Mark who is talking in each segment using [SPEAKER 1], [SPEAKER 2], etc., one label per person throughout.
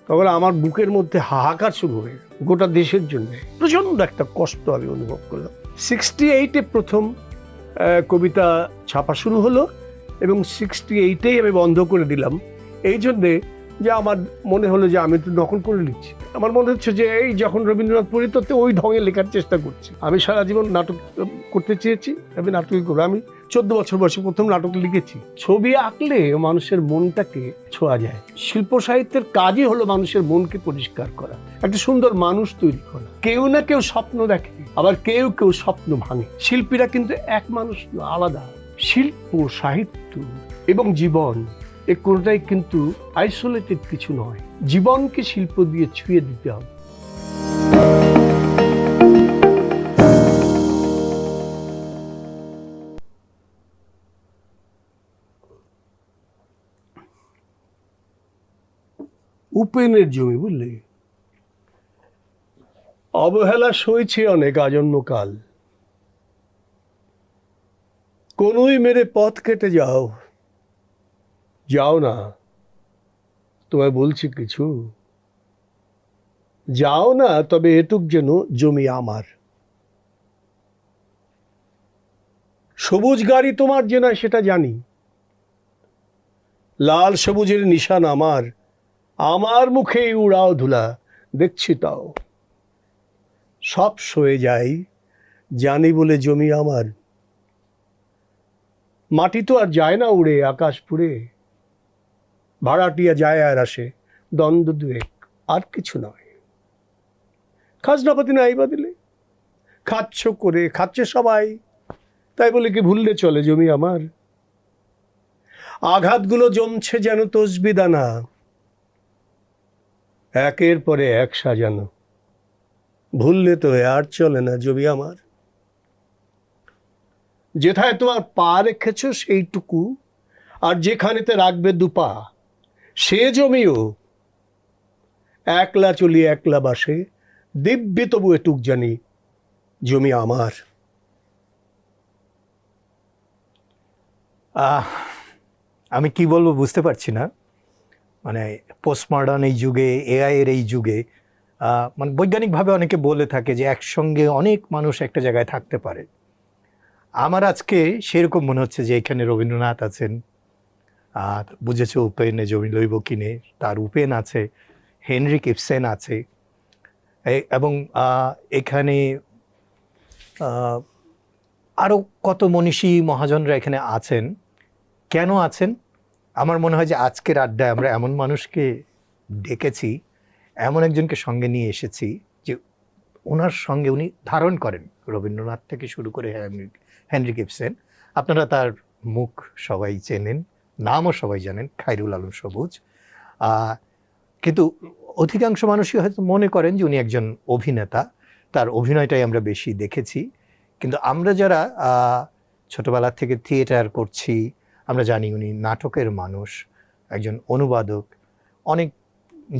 [SPEAKER 1] তখন আমার বুকের মধ্যে হাহাকার শুরু হয়ে গেল। গোটা দেশের জন্য প্রচণ্ড একটা কষ্ট আমি অনুভব করলাম। 68-এ প্রথম কবিতা ছাপা শুরু হলো এবং 68-এই আমি বন্ধ করে দিলাম। এই জন্যে যে আমার মনে হলো যে আমি তো নকল করে লিখছি। আমার মনে হচ্ছে যে এই যখন রবীন্দ্রনাথ পড়ি তো ওই ঢঙে লেখার চেষ্টা করছি। আমি সারা জীবন নাটক করতে চেয়েছি, আমি নাটকই করবো। আমি 14 বছর বয়সে প্রথম নাটক লিখেছি। ছবি আঁকলে মানুষের মনটাকে ছোঁয়া যায়। শিল্প সাহিত্যের কাজই হলো মানুষের মনকে পরিষ্কার করা, একটা সুন্দর মানুষ তৈরি করা। কেউ না কেউ স্বপ্ন দেখে, আবার কেউ কেউ স্বপ্ন ভাঙে। শিল্পীরা কিন্তু এক মানুষ আলাদা। শিল্প, সাহিত্য এবং জীবন এ কোনটাই কিন্তু আইসোলেটেড কিছু নয়। জীবনকে শিল্প দিয়ে ছুঁয়ে দিতে হবে। উপেনের জমি, বুঝলে, অবহেলা সইছে অনেক আজন্মকাল। কোনই মেরে পথ কেটে যাও, যাও না, তোমায় বলছি কিছু, যাও না, তবে এটুক যেন জমি আমার। সবুজ গাড়ি তোমার যে নয় সেটা জানি, লাল সবুজের নিশান আমার, আমার মুখেই উড়াও ধুলা, দেখছি তাও। সব সয়ে যাই, জানি বলে জমি আমার। মাটি তো আর যায় না উড়ে আকাশ পুড়ে, ভাড়াটিয়া যায় আর আসে দ্বন্দ্ব দুয়েক, আর কিছু নয়। খাজনাপাতি নাই বা দিলে, খাচ্ছ করে খাচ্ছে সবাই, তাই বলে কি ভুললে চলে জমি আমার? আঘাতগুলো জমছে যেন তসবি দানা, একের পরে এক সাজানো, ভুললে তো আর চলে না জমি আমার। যেথায় তোমার পা রেখেছ সেইটুকু, আর যেখানেতে রাখবে দুপা সে জমিও, একলা চলি একলা বাসে, দিব্যি তবু এটুক জানি জমি আমার।
[SPEAKER 2] আমি কি বলবো বুঝতে পারছি না। মানে পোস্টমডার্ন এই যুগে, এআই এর এই যুগে, মানে বৈজ্ঞানিকভাবে অনেকে বলে থাকে যে একসঙ্গে অনেক মানুষ একটা জায়গায় থাকতে পারে। আমার আজকে সেরকম মনে হচ্ছে যে এখানে রবীন্দ্রনাথ আছেন, আর বুঝেছো উপেনে জমি লইব কিনে, তার উপেন আছে, হেনরিক ইবসেন আছে, এবং এখানে আরও কত মনীষী মহাজনরা এখানে আছেন। কেন আছেন? আমার মনে হয় যে আজকের আড্ডায় আমরা এমন মানুষকে ডেকেছি, এমন একজনকে সঙ্গে নিয়ে এসেছি যে ওনার সঙ্গে উনি ধারণ করেন রবীন্দ্রনাথ থেকে শুরু করে হেনরিক ইবসেন। আপনারা তার মুখ সবাই চেনেন, নামও সবাই জানেন, খায়রুল আলম সবুজ। কিন্তু অধিকাংশ মানুষই হয়তো মনে করেন যে উনি একজন অভিনেতা, তার অভিনয়টাই আমরা বেশি দেখেছি। কিন্তু আমরা যারা ছোটবেলা থেকে থিয়েটার করছি, আমরা জানি উনি নাটকের মানুষ, একজন অনুবাদক। অনেক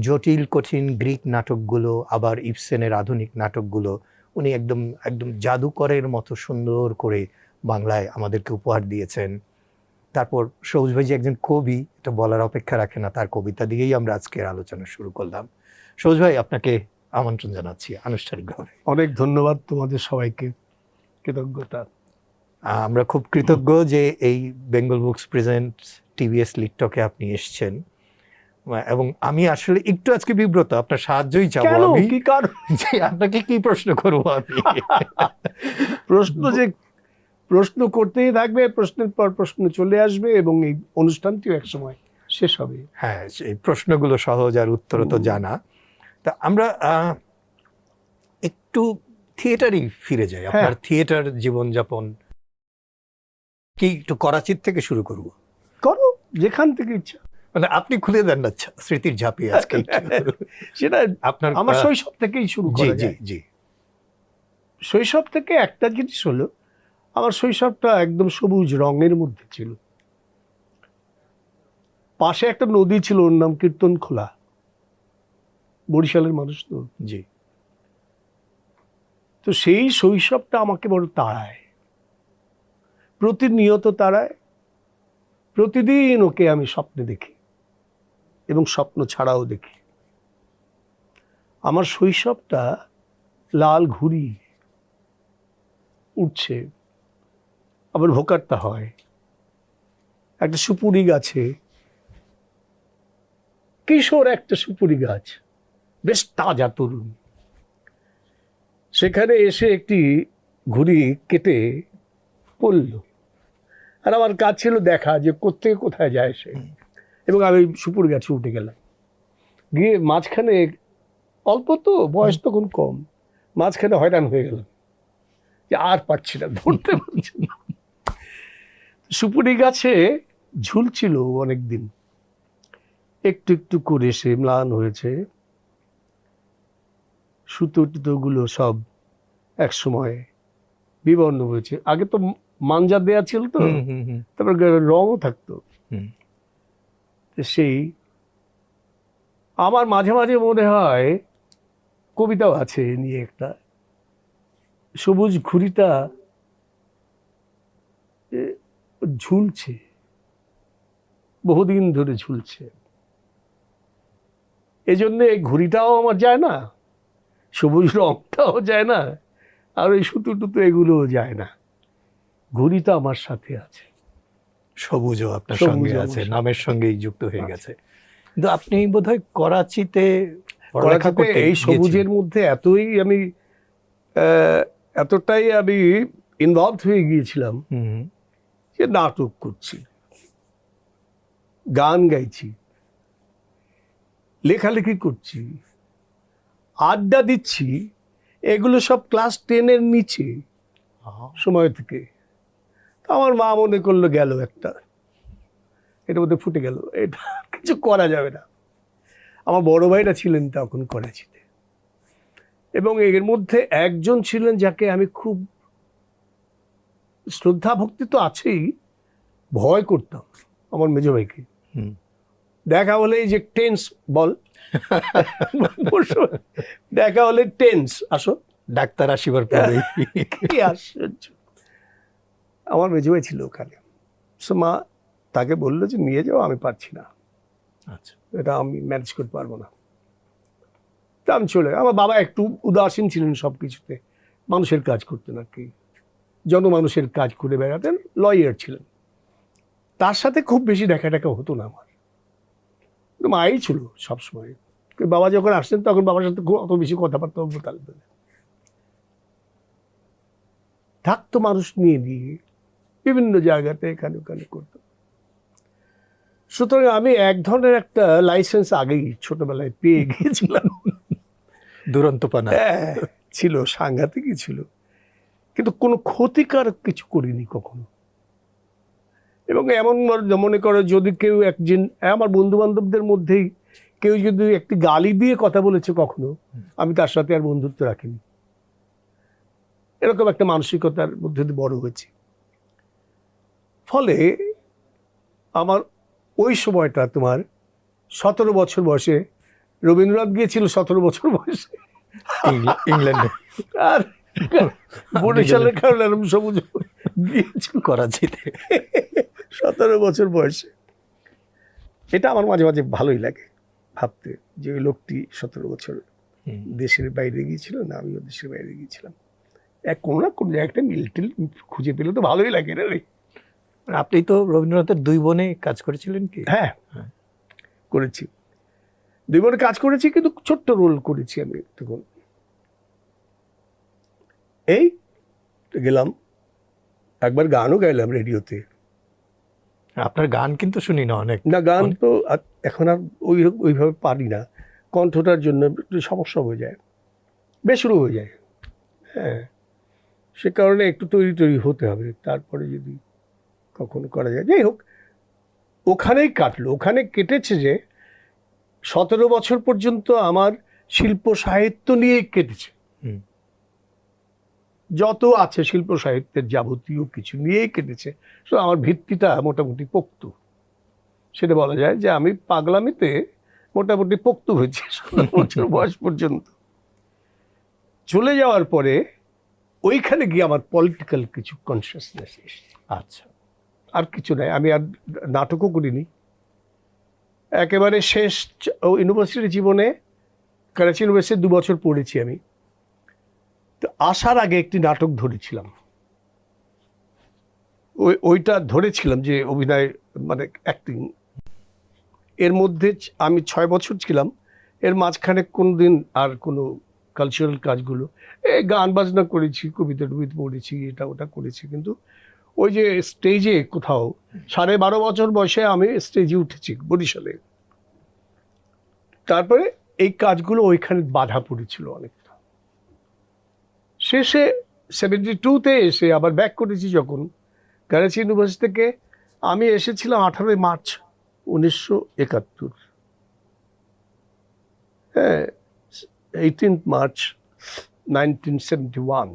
[SPEAKER 2] জটিল কঠিন গ্রিক নাটকগুলো, আবার ইবসেনের আধুনিক নাটকগুলো উনি একদম একদম জাদুকরের মতো সুন্দর করে বাংলায় আমাদেরকে উপহার দিয়েছেন। তারপর সবুজ ভাই যে একজন কবি, এটা বলার অপেক্ষা রাখে না, তার কবিতা দিয়েই আমরা আজকের আলোচনা শুরু করলাম। সবুজ ভাই, আপনাকে আমন্ত্রণ জানাচ্ছি আনুষ্ঠানিকভাবে।
[SPEAKER 1] অনেক ধন্যবাদ তোমাদের সবাইকে, কৃতজ্ঞতা।
[SPEAKER 2] আমরা খুব কৃতজ্ঞ যে এই বেঙ্গল বুকস প্রেজেন্টস টিভিএস লিটটকে আপনি এসছেন, এবং আমি আসলে একটু আজকে বিব্রত, আপনার সাহায্যই চাবো আমি।
[SPEAKER 1] কি কারণ?
[SPEAKER 2] যে আপনাকে কি প্রশ্ন করবো আমি?
[SPEAKER 1] প্রশ্ন করতেই থাকবে, প্রশ্নের পর প্রশ্ন চলে আসবে এবং এই অনুষ্ঠানটিও একসময় শেষ হবে।
[SPEAKER 2] হ্যাঁ, সেই প্রশ্নগুলো সহজ আর উত্তর তো জানা। তা আমরা একটু থিয়েটারই ফিরে যাই। আপনার থিয়েটার জীবনযাপন কি একটু করাচির থেকে শুরু করবো?
[SPEAKER 1] করো, যেখান থেকে ইচ্ছা।
[SPEAKER 2] মানে আপনি খুলে দেন না স্মৃতির ঝাঁপিয়ে আজকে।
[SPEAKER 1] সেটা আপনার আমার শৈশব থেকেই শুরু করা যায়।
[SPEAKER 2] জি,
[SPEAKER 1] শৈশব থেকে একটা জিনিস হলো, আমার শৈশবটা একদম সবুজ রঙের মধ্যে ছিল। পাশে একটা নদী ছিল, ওর নাম কীর্তনখোলা। বরিশালের মানুষ তো।
[SPEAKER 2] জি।
[SPEAKER 1] তো সেই শৈশবটা আমাকে বড় তাড়ায়, প্রতিনিয়ত তাড়ায়। প্রতিদিন ওকে আমি স্বপ্নে দেখি এবং স্বপ্ন ছাড়াও দেখি। আমার শৈশবটা লাল ঘুড়ি উঠছে, আবার ভোকারটা হয় একটা সুপুরি গাছে, কিশোর একটা সুপুরি গাছ, বেশ তাজা তরুণ, সেখানে এসে একটি ঘুড়ি কেটে পড়ল। আর আমার কাজ ছিল দেখা যে কোত্থেকে কোথায় যায় সে, এবং আমি সুপুরি গাছে উঠে গেলাম, গিয়ে মাঝখানে, অল্প তো বয়স তখন কম, মাঝখানে হয়রান হয়ে গেলাম যে আর পারছি না, ধরতে পারছি না। সুপুরি গাছে ঝুলছিল অনেকদিন, একটু একটু করে সে ম্লান হয়েছে, সুতো টুতোগুলো সব এক সময় বিবর্ণ হয়েছে। আগে তো মাঞ্জা দেয়া ছিল তো, তারপর রঙও থাকতো। তো সেই আমার মাঝে মাঝে মনে হয় কবিতাও আছে এ নিয়ে একটা, সবুজ ঘুড়িটা ঝুলছে, বহুদিন ধরে ঝুলছে, এজন্য এই ঘুড়িটাও আমার যায় না, সবুজ রংটাও যায় না, আর ওই সুতো টুতো এগুলোও যায় না, ঘুড়িটা আমার সাথে আছে।
[SPEAKER 2] সবুজও আপনার
[SPEAKER 1] সবুজও
[SPEAKER 2] সঙ্গে
[SPEAKER 1] আমার
[SPEAKER 2] আছে,
[SPEAKER 1] সাথে।
[SPEAKER 2] নামের সঙ্গেই যুক্ত হয়ে
[SPEAKER 1] আচ্ছা।
[SPEAKER 2] গেছে। কিন্তু আপনি বোধহয় করাচিতে পড়ালেখা
[SPEAKER 1] করাচিতে
[SPEAKER 2] করতে
[SPEAKER 1] এই সবুজের মধ্যে এতটাই আমি ইনভলভ হয়ে গিয়েছিলাম যে নাটক করছি, গান গাইছি, লেখালেখি করছি, আড্ডা দিচ্ছি, এগুলো সব ক্লাস 10-এর নিচে সময় থেকে। তো আমার মা মনে করলো গেল একটা, এটার মধ্যে ফুটে গেল, এটা কিছু করা যাবে না। আমার বড় ভাইরা ছিলেন তখন করাচিতে, এবং এর মধ্যে একজন ছিলেন যাকে আমি খুব, শ্রদ্ধা ভক্তি তো আছেই, ভয় করতাম, আমার মেজো ভাইকে। দেখা হলে এই যে টেন্স বল, দেখা হলে টেন্স, আসো
[SPEAKER 2] ডাক্তার আসিবার পরে
[SPEAKER 1] কি আশ্চর্য। আমার মেজো ভাই ছিল ওখানে, সো মা তাকে বললো যে নিয়ে যাও, আমি পারছি না,
[SPEAKER 2] আচ্ছা,
[SPEAKER 1] এটা আমি ম্যানেজ করতে পারবো না। তা আমি চলে, আমার বাবা একটু উদাসীন ছিলেন সব কিছুতে, মানুষের কাজ করতেন আর কি, জনমানুষের কাজ করে বেড়াতেন, লয়ার ছিলেন, তার সাথে খুব বেশি দেখা টাকা হতো না আমার, মাই ছিল সবসময়। বাবা যখন আসতেন তখন বাবার সাথে অত বেশি কথাবার্তা বলতে থাকতো, মানুষ নিয়ে নিয়ে বিভিন্ন জায়গাতে এখানে ওখানে করতো। সুতরাং আমি এক ধরনের একটা লাইসেন্স আগেই ছোটবেলায় পেয়ে গিয়েছিলাম।
[SPEAKER 2] দুরন্তপনা
[SPEAKER 1] ছিল, সাংঘাতিকই ছিল, কিন্তু কোনো ক্ষতিকারক কিছু করিনি কখনো। এবং এমন মনে করো যদি কেউ একজন, আমার বন্ধু বান্ধবদের মধ্যেই কেউ যদি একটি গালি দিয়ে কথা বলেছে কখনো, আমি তার সাথে আর বন্ধুত্ব রাখিনি, এরকম একটা মানসিকতার মধ্যে দিয়ে বড় হয়েছি। ফলে আমার ওই সময়টা তোমার 17 বছর বয়সে, রবীন্দ্রনাথ গিয়েছিল 17 বছর বয়সে
[SPEAKER 2] ইংল্যান্ডে,
[SPEAKER 1] আর বরিশালের কারণে সবুজ গিয়েছিল
[SPEAKER 2] করাচিতে
[SPEAKER 1] 17 বছর বয়সে। এটা আমার মাঝে মাঝে ভালোই লাগে ভাবতে, যে ওই লোকটি 17 বছর দেশের বাইরে গিয়েছিল, না আমিও দেশের বাইরে গিয়েছিলাম, কোনো না কোনো একটা মিল খুঁজে পেলে তো ভালোই লাগে রে।
[SPEAKER 2] আপনি তো রবীন্দ্রনাথের দুই বোনে কাজ করেছিলেন কি?
[SPEAKER 1] হ্যাঁ, করেছি, দুই বোনে কাজ করেছি, কিন্তু ছোট্ট রোল করেছি আমি তখন। এই গেলাম, একবার গানও গাইলাম রেডিওতে।
[SPEAKER 2] আপনার গান কিন্তু শুনি না অনেক।
[SPEAKER 1] না, গান তো এখন আর ওইভাবে পারি না, কণ্ঠটার জন্য একটু সমস্যা হয়ে যায়, বেসুরো হয়ে যায়। হ্যাঁ, সে কারণে একটু তৈরি হতে হবে, তারপরে যদি কখনো করা যায়। যাই হোক, ওখানেই কাটলো, ওখানে কেটেছে যে 17 বছর পর্যন্ত আমার শিল্প সাহিত্য নিয়েই কেটেছে, যত আছে শিল্প সাহিত্যের যাবতীয় কিছু নিয়েই কেটেছে। তো আমার ভিত্তিটা মোটামুটি পোক্ত, সেটা বলা যায় যে আমি পাগলামিতে মোটামুটি পোক্ত হয়েছি 17 বছর বয়স পর্যন্ত। চলে যাওয়ার পরে ওইখানে গিয়ে আমার পলিটিক্যাল কিছু কনসিয়াসনেস এসেছে।
[SPEAKER 2] আচ্ছা,
[SPEAKER 1] আর কিছু নাই, আমি আর নাটকও করিনি। একেবারে শেষ ইউনিভার্সিটি জীবনে করাচি ইউনিভার্সিটি 2 বছর পড়েছি আমি। তো আসার আগে একটি নাটক ধরেছিলাম, ওইটা ধরেছিলাম যে অভিনয় মানে অ্যাক্টিং। এর মধ্যে আমি 6 বছর ছিলাম। এর মাঝখানে কোনোদিন আর কোনো কালচারাল কাজগুলো, গান বাজনা করেছি, কবিতা টবিতা পড়েছি, এটা ওটা করেছি, কিন্তু ওই যে স্টেজে কোথাও 12.5 বছর বয়সে আমি স্টেজে উঠেছি বরিশালে। তারপরে এই কাজগুলো ওইখানে বাধা পড়েছিল অনেকটা। শেষে 72-তে এসে আবার ব্যাক করেছি যখন করাচি ইউনিভার্সিটি থেকে। আমি এসেছিলাম 18 মার্চ 1971। হ্যাঁ, 18 মার্চ 1971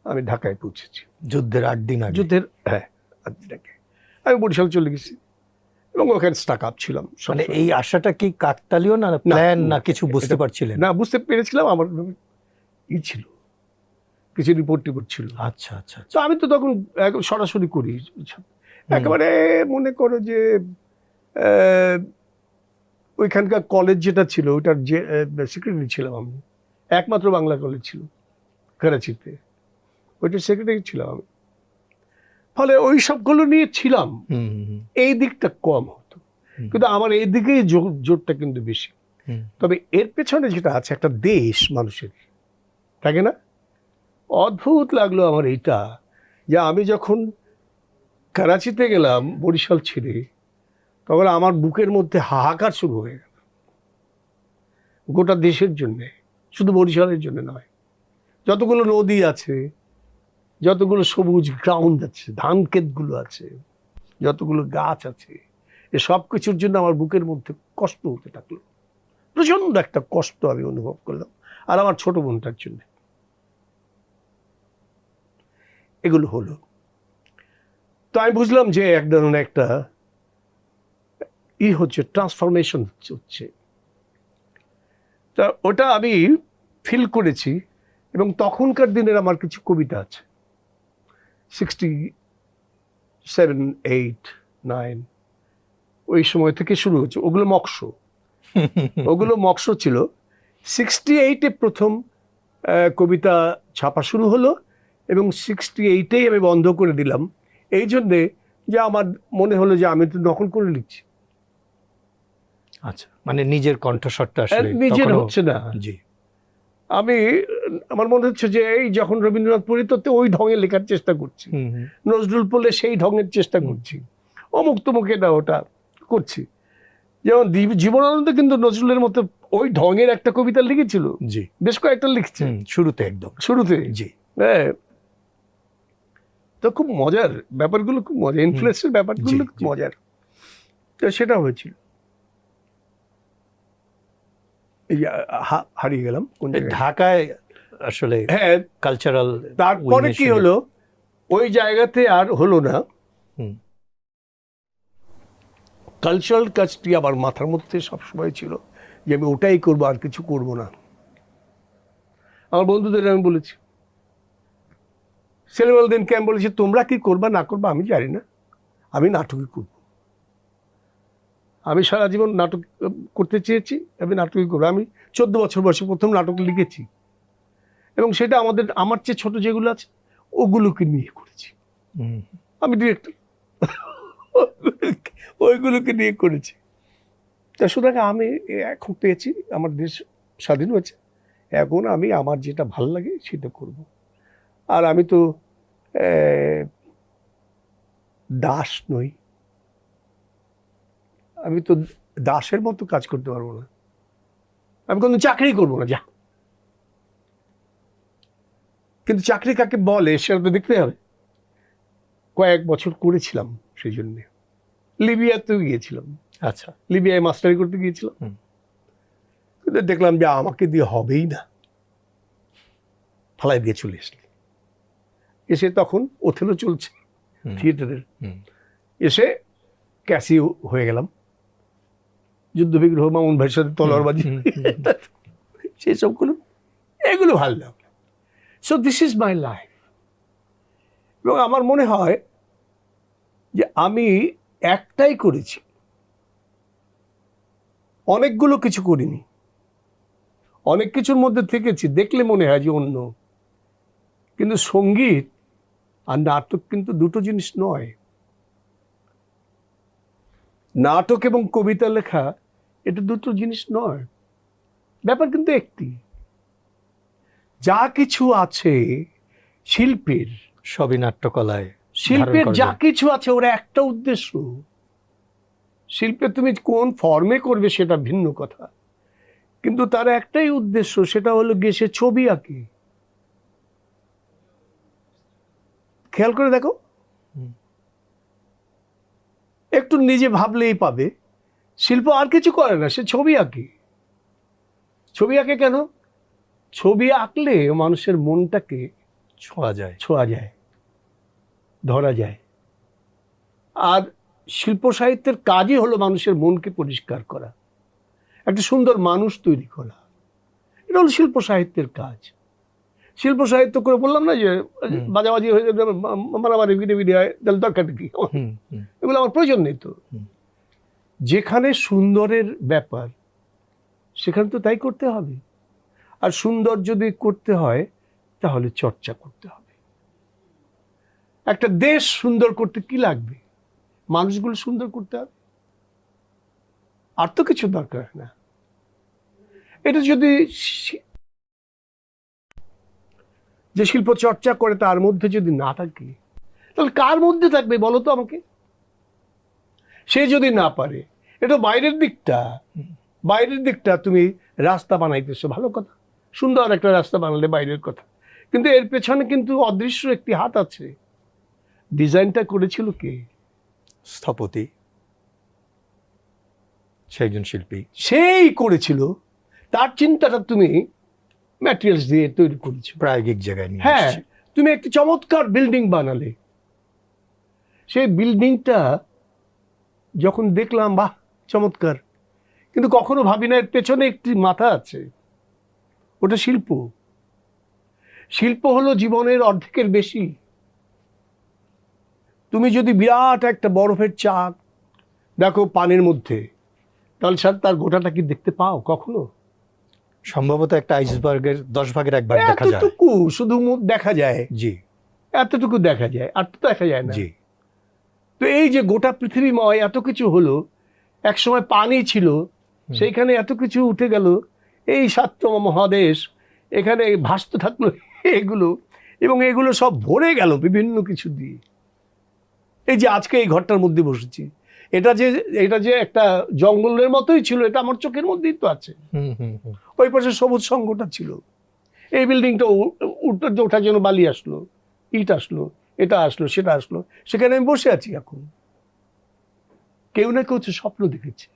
[SPEAKER 1] আমি ঢাকায় পৌঁছেছি।
[SPEAKER 2] যুদ্ধের 8 দিন আগে।
[SPEAKER 1] যুদ্ধের 8 দিন আগে আমি বরিশাল চলে গেছি এবং ওখানে স্টাক আপ ছিলাম।
[SPEAKER 2] মানে এই আশাটা কি কাকতালীয় না প্ল্যান না কিছু বুঝতে পারছিলেন
[SPEAKER 1] না? বুঝতে পেরেছিলাম, আমার ছিল কিছু রিপোর্ট ছিল।
[SPEAKER 2] আচ্ছা আচ্ছা।
[SPEAKER 1] তো আমি তো তখন সরাসরি করি একেবারে, মনে করো যে ওইখানকার কলেজ যেটা ছিল ওইটার যে সেক্রেটারি ছিলাম আমি, একমাত্র বাংলা কলেজ ছিল করাচিতে, ওইটার সেক্রেটারি ছিলাম আমি। ফলে ওই সবগুলো নিয়ে ছিলাম, এই দিকটা কম হতো, কিন্তু আমার এই দিকেই জোরটা কিন্তু বেশি। তবে এর পেছনে যেটা আছে, একটা দেশ মানুষের থাকে না, অদ্ভুত লাগলো আমার এইটা, যে আমি যখন করাচিতে গেলাম বরিশাল ছেড়ে, তখন আমার বুকের মধ্যে হাহাকার শুরু হয়ে গেল গোটা দেশের জন্যে, শুধু বরিশালের জন্য নয়। যতগুলো নদী আছে, যতগুলো সবুজ গ্রাউন্ড আছে, ধান ক্ষেতগুলো আছে, যতগুলো গাছ আছে, এ সব কিছুর জন্য আমার বুকের মধ্যে কষ্ট হতে থাকলো। প্রচণ্ড একটা কষ্ট আমি অনুভব করলাম, আর আমার ছোট বোনটার জন্য। এগুলো হলো, তো আমি বুঝলাম যে এক ধরনের একটা হচ্ছে, ট্রান্সফরমেশন হচ্ছে। তা ওটা আমি ফিল করেছি। এবং তখনকার দিনের আমার কিছু কবিতা আছে, 67, 8, 9 ওই সময় থেকে শুরু হচ্ছে। ওগুলো মক্স ছিল। 68-এ প্রথম কবিতা ছাপা শুরু হলো, এবং 68-এই আমি বন্ধ করে দিলাম এই জন্যে যে আমার মনে হলো যে আমি তো নকল করে লিখছি।
[SPEAKER 2] আচ্ছা, মানে নিজের কণ্ঠস্বরটা আসলে
[SPEAKER 1] নিজের হচ্ছে না।
[SPEAKER 2] জি,
[SPEAKER 1] আমার মনে হচ্ছে যে এই যখন রবীন্দ্রনাথ পড়ি তো ওই ঢঙে লেখার চেষ্টা করছি, নজরুল পড়লে সেই ঢঙের চেষ্টা করছি, অমুক তমুক এটা ওটা করছি। যেমন জীবনানন্দ কিন্তু নজরুলের মতো ওই ঢঙের একটা কবিতা লিখেছিল,
[SPEAKER 2] জি,
[SPEAKER 1] বেশ কয়েকটা লিখছে
[SPEAKER 2] শুরুতে, একদম
[SPEAKER 1] শুরুতে।
[SPEAKER 2] জি,
[SPEAKER 1] হ্যাঁ, তো খুব মজার ব্যাপারগুলো, খুব মজা, ইনফ্লুয়েন্সের ব্যাপারগুলো খুব মজার। তো সেটা হয়েছিল। এই হারিয়ে গেলাম কোন
[SPEAKER 2] ঢাকায় আসলে।
[SPEAKER 1] হ্যাঁ,
[SPEAKER 2] কালচারাল।
[SPEAKER 1] তারপরে কি হলো, ওই জায়গাতে আর হলো না। কালচারাল কাজটি আমার মাথার মধ্যে সবসময় ছিল যে আমি ওটাই করবো, আর কিছু করব না। আমার বন্ধুদের আমি বলেছি, ছেলেবেলাদিনকে আমি বলেছি, তোমরা কি করবা না করবা আমি জানি না, আমি নাটকই করব। আমি সারা জীবন নাটক করতে চেয়েছি, আমি নাটকই করবো। আমি 14 বছর বয়সে প্রথম নাটক লিখেছি, এবং সেটা আমার চেয়ে ছোট যেগুলো আছে ওগুলোকে নিয়ে করেছি। আমি ডিরেক্টর, ওইগুলোকে নিয়ে করেছি। তা সুতরাং আমি এখন পেয়েছি, আমার দেশ স্বাধীন হয়েছে, এখন আমি আমার যেটা ভালো লাগে সেটা করব। আর আমি তো দাস নই, আমি তো দাসের মতো কাজ করতে পারবো না, আমি কোনো চাকরি করবো না যা। কিন্তু চাকরি কাকে বলে সেটা তো দেখতে হবে। কয়েক বছর করেছিলাম, সেই জন্যে লিবিয়াতেও গিয়েছিলাম।
[SPEAKER 2] আচ্ছা,
[SPEAKER 1] লিবিয়ায় মাস্টারি করতে গিয়েছিলাম, কিন্তু দেখলাম যে আমাকে দিয়ে হবেই না, ফালাই দিয়ে চলে এসে তখন ওথেলো চলছে থিয়েটারের, এসে ক্যাসি হয়ে গেলাম, যুদ্ধবিগ্রহ, মামুন ভাইয়ের সাথে তলোয়ারবাজি, সেই সবগুলো, এগুলো ভালো লাগলো। So this is my life. এবং আমার মনে হয় যে আমি একটাই করেছি, অনেকগুলো কিছু করিনি, অনেক কিছুর মধ্যে থেকেছি, দেখলে মনে হয় যে অন্য। কিন্তু সঙ্গীত আর নাটক কিন্তু দুটো জিনিস নয়। নাটক এবং কবিতা লেখা এটা দুটো জিনিস নয়, ব্যাপার কিন্তু একটি। যা কিছু আছে শিল্পের,
[SPEAKER 2] সবই নাট্যকলায়
[SPEAKER 1] শিল্পের
[SPEAKER 2] ধারণ করা
[SPEAKER 1] যা
[SPEAKER 2] যায়।
[SPEAKER 1] কিছু আছে ওরা একটা উদ্দেশ্য। শিল্পে তুমি কোন ফর্মে করবে সেটা ভিন্ন কথা, কিন্তু তার একটাই উদ্দেশ্য, সেটা হলো গিয়ে সে ছবি আঁকে। খেয়াল করে দেখো, একটু নিজে ভাবলেই পাবে। শিল্প আর কিছু করে না, সে ছবি আঁকে। ছবি আঁকে কেন? ছবি আঁকলে মানুষের মনটাকে
[SPEAKER 2] ছোঁয়া যায়।
[SPEAKER 1] ছোঁয়া যায়, ধরা যায়। আর শিল্প সাহিত্যের কাজই হলো মানুষের মনকে পরিষ্কার করা, একটা সুন্দর মানুষ তৈরি করা। এটা হলো শিল্প সাহিত্যের কাজ। শিল্প সাহিত্য করে বললাম না যে বাজাবাজি হয়ে যাবে, মারামারি ভিড়ে হয়, তাহলে দরকারটা কি? এগুলো আমার প্রয়োজন নেই তো। যেখানে সুন্দরের ব্যাপার সেখানে তো তাই করতে হবে। আর সুন্দর যদি করতে হয় তাহলে চর্চা করতে হবে। একটা দেশ সুন্দর করতে কি লাগবে? মানুষগুলো সুন্দর করতে হবে, আর তো কিছু দরকার হয় না। এটা যদি যে শিল্প চর্চা করে তার মধ্যে যদি না থাকে, তাহলে কার মধ্যে থাকবে বলো তো আমাকে? সে যদি না পারে, এটা বাইরের দিকটা তুমি রাস্তা বানাইতেছো, ভালো কথা, সুন্দর একটা রাস্তা বানালে বাইরের কথা, কিন্তু এর পেছনে কিন্তু অদৃশ্য একটি হাত আছে। ডিজাইনটা করেছিল কে?
[SPEAKER 2] স্থপতি, সেইজন শিল্পী
[SPEAKER 1] সেই করেছিল। তার চিন্তাটা তুমি ম্যাটেরিয়ালস দিয়ে তৈরি করেছো,
[SPEAKER 2] প্রায়োগিক জায়গায় নিয়ে
[SPEAKER 1] হ্যাঁ।
[SPEAKER 2] আসছে।
[SPEAKER 1] তুমি একটি চমৎকার বিল্ডিং বানালে, সেই বিল্ডিংটা যখন দেখলাম, বাহ চমৎকার, কিন্তু কখনো ভাবি না এর পেছনে একটি মাথা আছে। ওটা শিল্প। শিল্প হলো জীবনের অর্ধেকের বেশি। তুমি যদি বিরাট একটা বরফের চাক দেখো পানির মধ্যে, তাহলে তার গোটাটা কি দেখতে পাও কখনো?
[SPEAKER 2] সম্ভবত একটা আইসবার্গের 10 ভাগের 1 ভাগ দেখা যায়।
[SPEAKER 1] এতটুকু শুধু মুখ দেখা যায়,
[SPEAKER 2] জি
[SPEAKER 1] এতটুকু দেখা যায়, আর তো দেখা যায় না।
[SPEAKER 2] জি।
[SPEAKER 1] তো এই যে গোটা পৃথিবীময় এত কিছু হলো, এক সময় পানি ছিল, সেইখানে এত কিছু উঠে গেল, এই 7তম মহাদেশ এখানে ভাসতে থাকলো এগুলো, এবং এগুলো সব ভরে গেল বিভিন্ন কিছু দিয়ে। এই যে আজকে এই ঘরটার মধ্যে বসেছি, এটা যে একটা জঙ্গলের মতোই ছিল, এটা আমার চোখের মধ্যেই তো আছে। ওই পাশে সবুজ সঙ্গটা ছিল, এই বিল্ডিংটা ওঠার জন্য বালি আসলো, ইট আসলো, এটা আসলো, সেটা আসলো, সেখানে আমি বসে আছি এখন। কেউ না কেউ স্বপ্ন দেখেছে,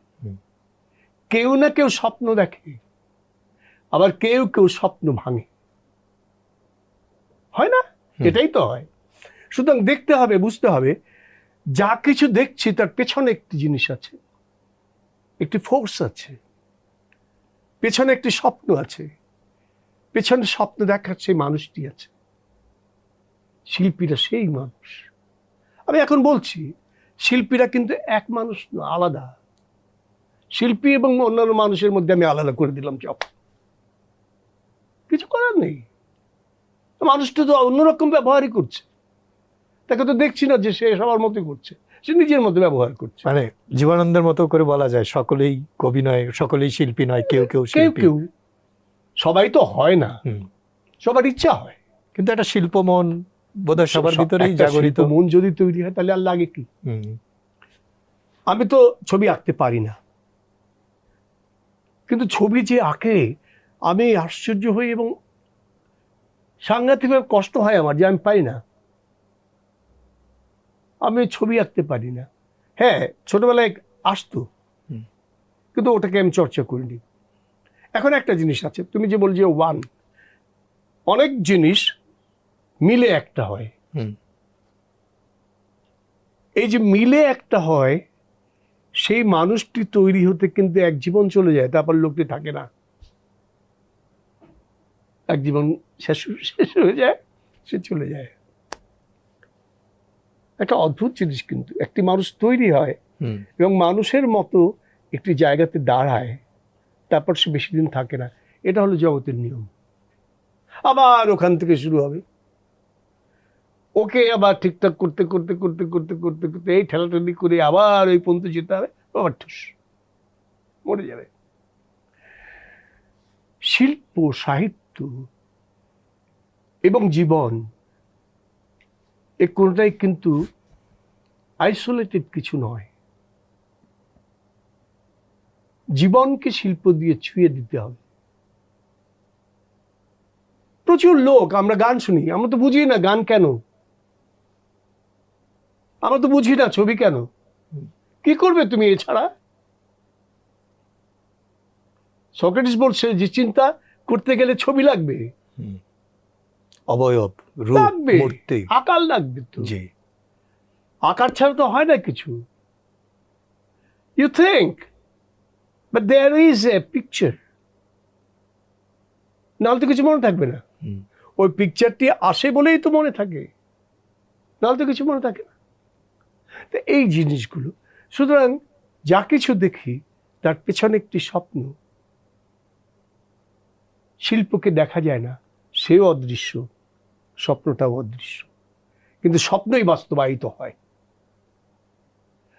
[SPEAKER 1] কেউ না কেউ স্বপ্ন দেখে, আবার কেউ কেউ স্বপ্ন ভাঙে, হয় না? এটাই তো হয়। সুতরাং দেখতে হবে, বুঝতে হবে, যা কিছু দেখছি তার পেছনে একটি জিনিস আছে, একটি ফোর্স আছে, পেছনে একটি স্বপ্ন আছে, পেছনে স্বপ্ন দেখার সেই মানুষটি আছে। শিল্পীরা সেই মানুষ। আমি এখন বলছি, শিল্পীরা কিন্তু এক মানুষ না, আলাদা। শিল্পী এবং অন্যান্য মানুষের মধ্যে আমি আলাদা করে দিলাম, চপ, কিছু করার নেই। মানুষটা তো অন্যরকম ব্যবহারই করছে, তাকে তো দেখছি না যে সে সবার মতোই করছে, সে নিজের মতো ব্যবহার করছে।
[SPEAKER 2] মানে জীবনানন্দের মতো করে বলা যায়, সকলেই কবি নয়, সকলেই শিল্পী নয়, কেউ কেউ
[SPEAKER 1] কেউ
[SPEAKER 2] শিল্পী।
[SPEAKER 1] কেউ, সবাই তো হয় না, সবার ইচ্ছা হয়।
[SPEAKER 2] কিন্তু একটা শিল্প মন বোধহয় সবার ভিতরেই
[SPEAKER 1] একটা
[SPEAKER 2] জাগরিত।
[SPEAKER 1] শিল্প মন যদি তৈরি হয় তাহলে আর লাগে কি? আমি তো ছবি আঁকতে পারি না, কিন্তু ছবি যে আঁকে আমি আশ্চর্য হই, এবং সাংঘাতিকভাবে কষ্ট হয় আমার যে আমি পারি না, আমি ছবি আঁকতে পারি না। হ্যাঁ, ছোটবেলায় আসতো, কিন্তু ওটাকে আমি চর্চা করিনি। এখন একটা জিনিস আছে, তুমি যে বল যে ওয়ান, অনেক জিনিস মিলে একটা হয়। এই যে মিলে একটা হয়, সেই মানুষটি তৈরি হতে কিন্তু এক জীবন চলে যায়, তারপর লোকটি থাকে না, এক জীবন শেষ হয়ে যায়, সে চলে যায়। একটা অদ্ভুত জিনিস, কিন্তু একটি মানুষ তৈরি হয় এবং মানুষের মতো একটি জায়গাতে দাঁড়ায়, তারপর সে বেশি দিন থাকে না। এটা হলো জগতের নিয়ম। আবার ওখান থেকে শুরু হবে, ওকে আবার ঠিকঠাক করতে করতে করতে করতে করতে করতে এই ঠেলাঠেলি করে আবার ওই পর্যন্ত যেতে হবে, আবার ঠুস মরে যাবে। শিল্প, সাহিত্য এবং জীবন এ কোনটাই কিন্তু আইসোলেটেড কিছু নয়। জীবনকে শিল্প দিয়ে ছুঁয়ে দিতে হবে। প্রচুর লোক, আমরা গান শুনি, আমরা তো বুঝি না গান কেন, আমরা তো বুঝি না ছবি কেন। কি করবে তুমি এছাড়া? সক্রেটিস বলছে যে চিন্তা করতে গেলে ছবি লাগবে,
[SPEAKER 2] অবয়ব, রূপ,
[SPEAKER 1] লাগবে,
[SPEAKER 2] মূর্তি,
[SPEAKER 1] আকার লাগবে তো।
[SPEAKER 2] জি,
[SPEAKER 1] আকার ছাড়া তো হয় না কিছু। You think but there is a picture, নাহলে তো কিছু মনে থাকবে না। ওই পিকচারটি আসে বলেই তো মনে থাকে, নাহলে তো কিছু মনে থাকে না। তো এই জিনিসগুলো, সুতরাং যা কিছু দেখি তার পেছনে একটি স্বপ্ন। শিল্পকে দেখা যায় না, সেও অদৃশ্য, স্বপ্নটাও অদৃশ্য, কিন্তু স্বপ্নই বাস্তবায়িত হয়।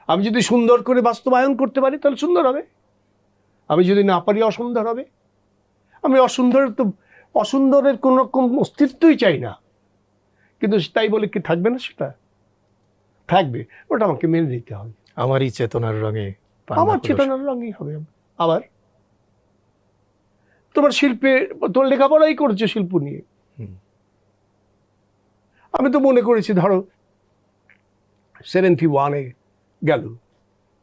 [SPEAKER 1] আমি যদি সুন্দর করে বাস্তবায়ন করতে পারি তাহলে সুন্দর হবে, আমি যদি না পারি অসুন্দর হবে। আমি অসুন্দরের কোন রকম অস্তিত্বই চাই না, কিন্তু তাই বলে কি থাকবে না? সেটা থাকবে, ওটা আমাকে মেনে নিতে হবে।
[SPEAKER 2] আমারই চেতনার রঙে
[SPEAKER 1] আমার চেতনার রঙই হবে। আবার তোমার শিল্পে, তোমার লেখাপড়াই করেছো শিল্প নিয়ে। আমি তো মনে করেছি ধরো 71-এ গেল,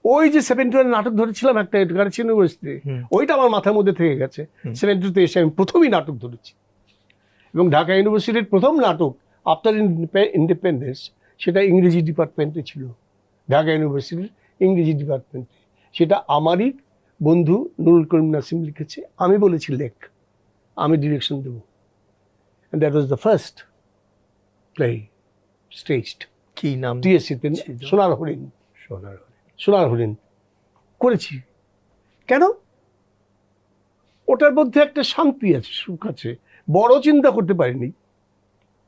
[SPEAKER 1] ওই যে 71 নাটক ধরেছিলাম একটা এডগার্স ইউনিভার্সিটি, ওইটা আমার মাথার মধ্যে থেকে গেছে। 72-তে এসে আমি প্রথমই নাটক ধরেছি, এবং ঢাকা ইউনিভার্সিটির প্রথম নাটক আফটার ইন্ডিপেন্ডেন্স সেটা ইংরেজি ডিপার্টমেন্টে ছিল, ঢাকা ইউনিভার্সিটির ইংরেজি ডিপার্টমেন্টে। সেটা আমারই বন্ধু নুরুল করিম নাসিম লিখেছে, আমি বলেছি লেখ, আমি ডিরেকশন দেব। and that was the first play staged,
[SPEAKER 2] কি নাম?
[SPEAKER 1] টিএসসিতে, সোনার হরিণ।
[SPEAKER 2] সোনার হরিণ।
[SPEAKER 1] সোনার হরিণ করেছি কেন? ওটার মধ্যে একটা শান্তি আছে, সুখ আছে। বড় চিন্তা করতে পারিনি,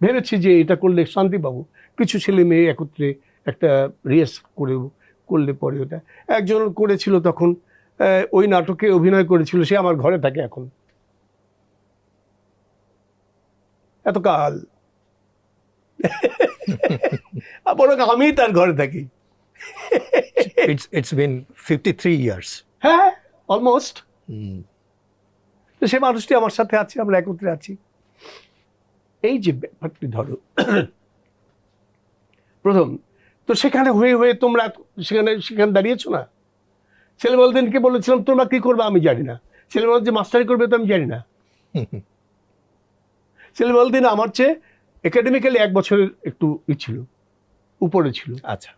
[SPEAKER 1] ভেবেছি যে এটা করলে শান্তি পাবো, কিছু ছেলে মেয়ে একত্রে একটা রিহার্স করলে পরে ওটা একজন করেছিল তখন, ওই নাটকে অভিনয় করেছিল, সে আমার ঘরে থাকে এখন, এতকাল বরং আমি তার ঘরে থাকি।
[SPEAKER 2] It's been 53 years.
[SPEAKER 1] হ্যাঁ, অলমোস্ট। তো সে মানুষটি আমার সাথে আছে, আমরা একত্রে আছি। এই যে ব্যাপারটি ধরো, প্রথম তো সেখানে হয়ে হয়ে তোমরা সেখানে দাঁড়িয়েছো না। ছেলেবেলদিনকে বলেছিলাম তোমরা কি করবে আমি জানি না, ছেলেবেল যে মাস্টারি করবে তো আমি জানি না। ছেলেবেলদিন আমার চেয়ে একাডেমিক্যালি 1 বছরের একটু ছিল, উপরে ছিল।
[SPEAKER 2] আচ্ছা,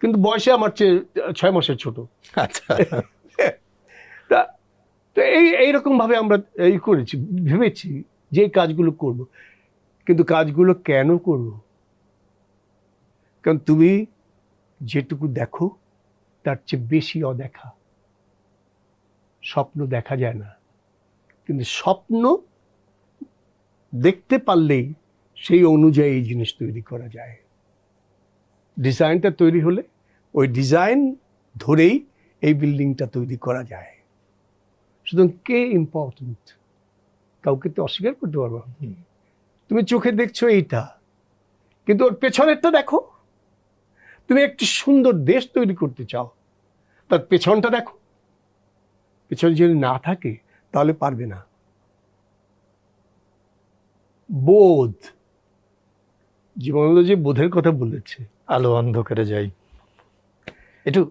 [SPEAKER 1] কিন্তু বয়সে আমার চেয়ে 6 মাসের ছোট।
[SPEAKER 2] আচ্ছা।
[SPEAKER 1] তো এইরকম ভাবে আমরা করেছি, ভেবেছি যে এই কাজগুলো করব, কিন্তু কাজগুলো কেন করব? কারণ তুমি যেটুকু দেখো তার চেয়ে বেশি অদেখা। স্বপ্ন দেখা যায় না, কিন্তু স্বপ্ন দেখতে পারলেই সেই অনুযায়ী এই জিনিস তৈরি করা যায়। ডিজাইনটা তৈরি হলে ওই ডিজাইন ধরেই এই বিল্ডিংটা তৈরি করা যায়। সুতরাং কে ইম্পর্টেন্ট, কাউকে তো অস্বীকার করতে পারবো। তুমি চোখে দেখছো এইটা, কিন্তু ওর পেছনেরটা দেখো। তুমি একটি সুন্দর দেশ তৈরি করতে চাও, তার পেছনটা দেখো। পেছন যদি না থাকে তাহলে পারবে না। বোধ, জীবনানন্দ যে বোধের কথা বলেছে,
[SPEAKER 2] আলো অন্ধকারে যাই,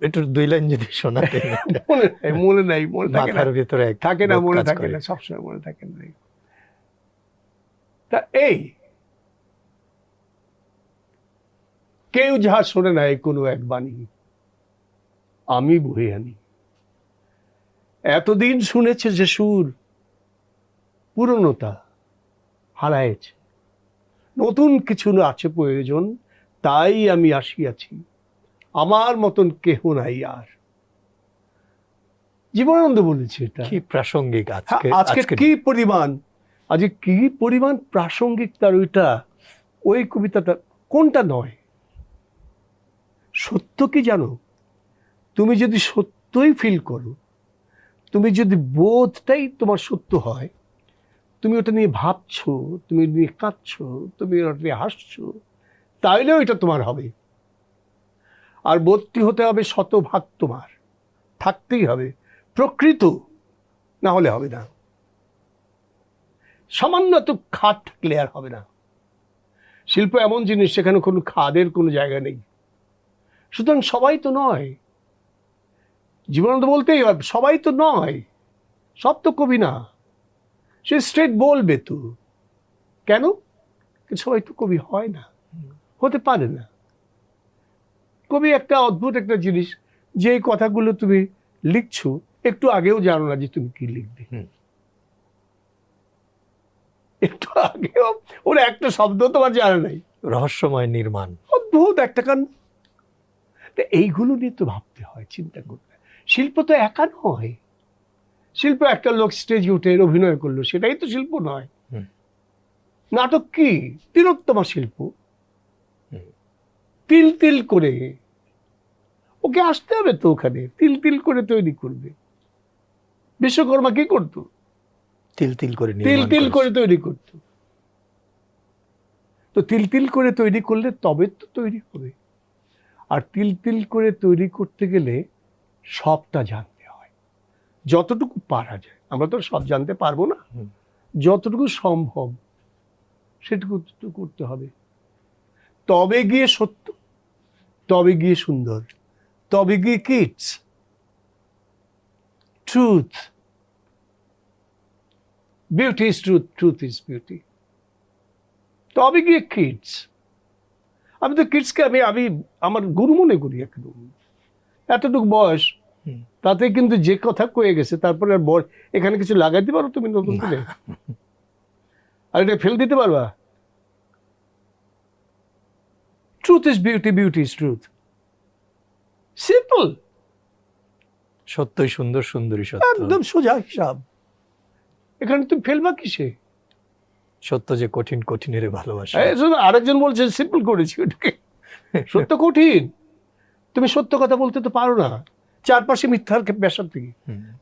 [SPEAKER 2] একটু 2 লাইন যদি শোনাতে।
[SPEAKER 1] মনে নাই, মনে
[SPEAKER 2] মাথার ভিতরে
[SPEAKER 1] থাকে না, মনে থাকে না, সবসময় মনে থাকে না। তা এই কেউ যাহা শোনে নাই কোনো এক বাণী, আমি বহে আনি। এতদিন শুনেছে যে সুর পুরনোতা হারায়েছে, নতুন কিছু আছে প্রয়োজন, তাই আমি আসিয়াছি, আমার মতন কেহ নাই আর। জীবনানন্দ বলেছে এটা।
[SPEAKER 2] কি প্রাসঙ্গিক
[SPEAKER 1] হ্যাঁ,
[SPEAKER 2] আজকে
[SPEAKER 1] আজকে কি পরিমাণ, আজকে কি পরিমাণ প্রাসঙ্গিক তার ওইটা, ওই কবিতাটা কোনটা নয়। সত্য কি জানো, তুমি যদি সত্যই ফিল করো, তুমি যদি বোধটাই তোমার সত্য হয়, তুমি ওটা নিয়ে ভাবছো, তুমি নিয়ে কাঁদছো, তুমি ওটা নিয়ে হাসছো, তাইলেও এটা তোমার হবে। আর বোধটি হতে হবে শতভাগ তোমার, থাকতেই হবে প্রকৃত, না হলে হবে না। সামান্য তো খাদ থাকলে আর হবে না। শিল্প এমন জিনিস সেখানে কোনো খাদের কোনো জায়গা নেই। সুতরাং সবাই তো নয়, জীবনানন্দ বলতেই হবে সবাই তো নয়, সব তো কবি না। সে স্ট্রেট বলবে তো, কেন সবাই তো কবি হয় না, হতে পারে না। কবি একটা অদ্ভুত একটা জিনিস, যে কথাগুলো তুমি লিখছো একটু আগেও জানো না যে তুমি কি লিখবে। একটু আগেও ওর একটা শব্দ তোমার জানা নাই,
[SPEAKER 2] রহস্যময় নির্মাণ,
[SPEAKER 1] অদ্ভুত একটা কান। এইগুলো নিয়ে তো ভাবতে হয়, চিন্তা করতে হয়। শিল্প তো একা নয়। শিল্প একটা লোক স্টেজে উঠে অভিনয় করলো, সেটাই তো শিল্প নয়। নাটক কি তিলোত্তমা শিল্প, তিল তিল করে ওকে আসতে হবে তো, ওখানে তিল তিল করে তৈরি করবে। বিশ্বকর্মা কি করতো,
[SPEAKER 2] তিল তিল করে
[SPEAKER 1] তিল
[SPEAKER 2] নির্মাণ
[SPEAKER 1] তিল করে
[SPEAKER 2] করেছে।
[SPEAKER 1] তৈরি করতো। তো তিল তিল করে তৈরি করলে তবে তো তৈরি হবে। আর তিল তিল করে তৈরি করতে গেলে সবটা জানতে হয়, যতটুকু পারা যায়। আমরা তো সব জানতে পারবো না, যতটুকু সম্ভব সেটুকু তো করতে হবে। তবে গিয়ে সত্য, তবে গিয়ে সুন্দর, তবে গিয়ে Keats truth, beauty is truth, truth is beauty. তবে গিয়ে কিডস। আমি তো কিডসকে আমি আমার গুরু মনে করি একদম। এতটুকু বয়স, তাতে কিন্তু যে কথা কয়ে গেছে, তারপরে আর এখানে কিছু লাগাইতে পারো তুমি নতুন করে? আর এটা ফেল দিতে পারবা? Truth is beauty, beauty is truth, simple,
[SPEAKER 2] সত্যই সুন্দর, সুন্দরী সত্য।
[SPEAKER 1] একদম সোজা হিসাব। এখানে তুমি ফেলবা কিসে?
[SPEAKER 2] সত্য যে কঠিন, কঠিনের ভালোবাসা।
[SPEAKER 1] আরেকজন বলছে সিম্পল করেছি ওটাকে। সত্য কঠিন, তুমি সত্য কথা বলতে তো পারো না, চারপাশে মিথ্যার ব্যাসার থেকে।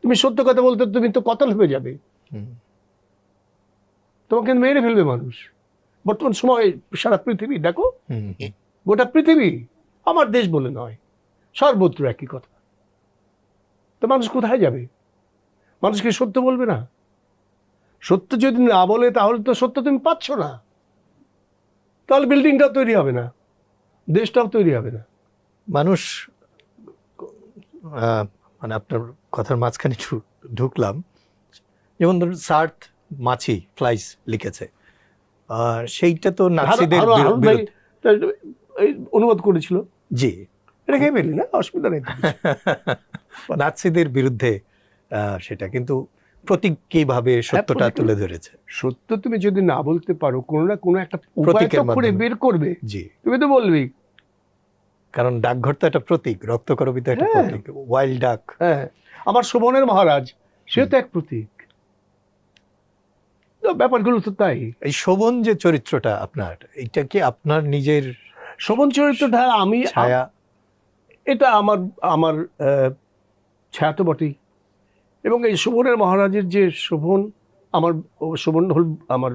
[SPEAKER 1] তুমি সত্য কথা বলতে তুমি তো কতল হয়ে যাবে, তোমাকে মেরে ফেলবে মানুষ। বর্তমান সময় সারা পৃথিবী দেখো, গোটা পৃথিবী, আমার দেশ বলে নয়, সর্বত্র একই কথা। তো মানুষ কোথায় যাবে? মানুষকে সত্য বলবে না? সত্য যদি না বলে তাহলে তো সত্য তুমি পাচ্ছ না, তাহলে বিল্ডিংটাও তৈরি হবে না, দেশটাও তৈরি হবে না।
[SPEAKER 2] মানুষ মানে আপনার কথার মাঝখানে ঢুকলাম, যেমন ধরুন সার্থ মাছি ফ্লাইস লিখেছে, সেইটা তো নাৎসিদের বিরুদ্ধে।
[SPEAKER 1] এই অনুবাদ করেছিল,
[SPEAKER 2] জি,
[SPEAKER 1] এটা খেয়ে ফেলি না, অসুবিধা নেই।
[SPEAKER 2] নাৎসিদের বিরুদ্ধে সেটা কিন্তু প্রতীক কিভাবে সত্যটা তুলে ধরেছে।
[SPEAKER 1] সত্য তুমি যদি না বলতে পারো, কোনো না কোনো একটা উপায়
[SPEAKER 2] প্রতীকের
[SPEAKER 1] তো করে
[SPEAKER 2] মাধ্যমে।
[SPEAKER 1] বের করবে।
[SPEAKER 2] জি,
[SPEAKER 1] তুমি তো বলবি,
[SPEAKER 2] কারণ ডাকঘর তো একটা প্রতীক, রক্তকরবী তো একটা
[SPEAKER 1] হ্যাঁ।
[SPEAKER 2] প্রতীক, ওয়াইল্ড ডাক।
[SPEAKER 1] হ্যাঁ, আমার শোভনের মহারাজ, সে তো এক প্রতীক। তো ব্যাপারগুলো তো তাই।
[SPEAKER 2] এই শোভন যে চরিত্রটা আপনার, এটা কি আপনার নিজের
[SPEAKER 1] শোভন চরিত্রটা আমি
[SPEAKER 2] ছায়া?
[SPEAKER 1] এটা আমার আমার ছায়া তো বটেই। এবং এই শোভনের মহারাজের যে শোভন, আমার শোভন হল আমার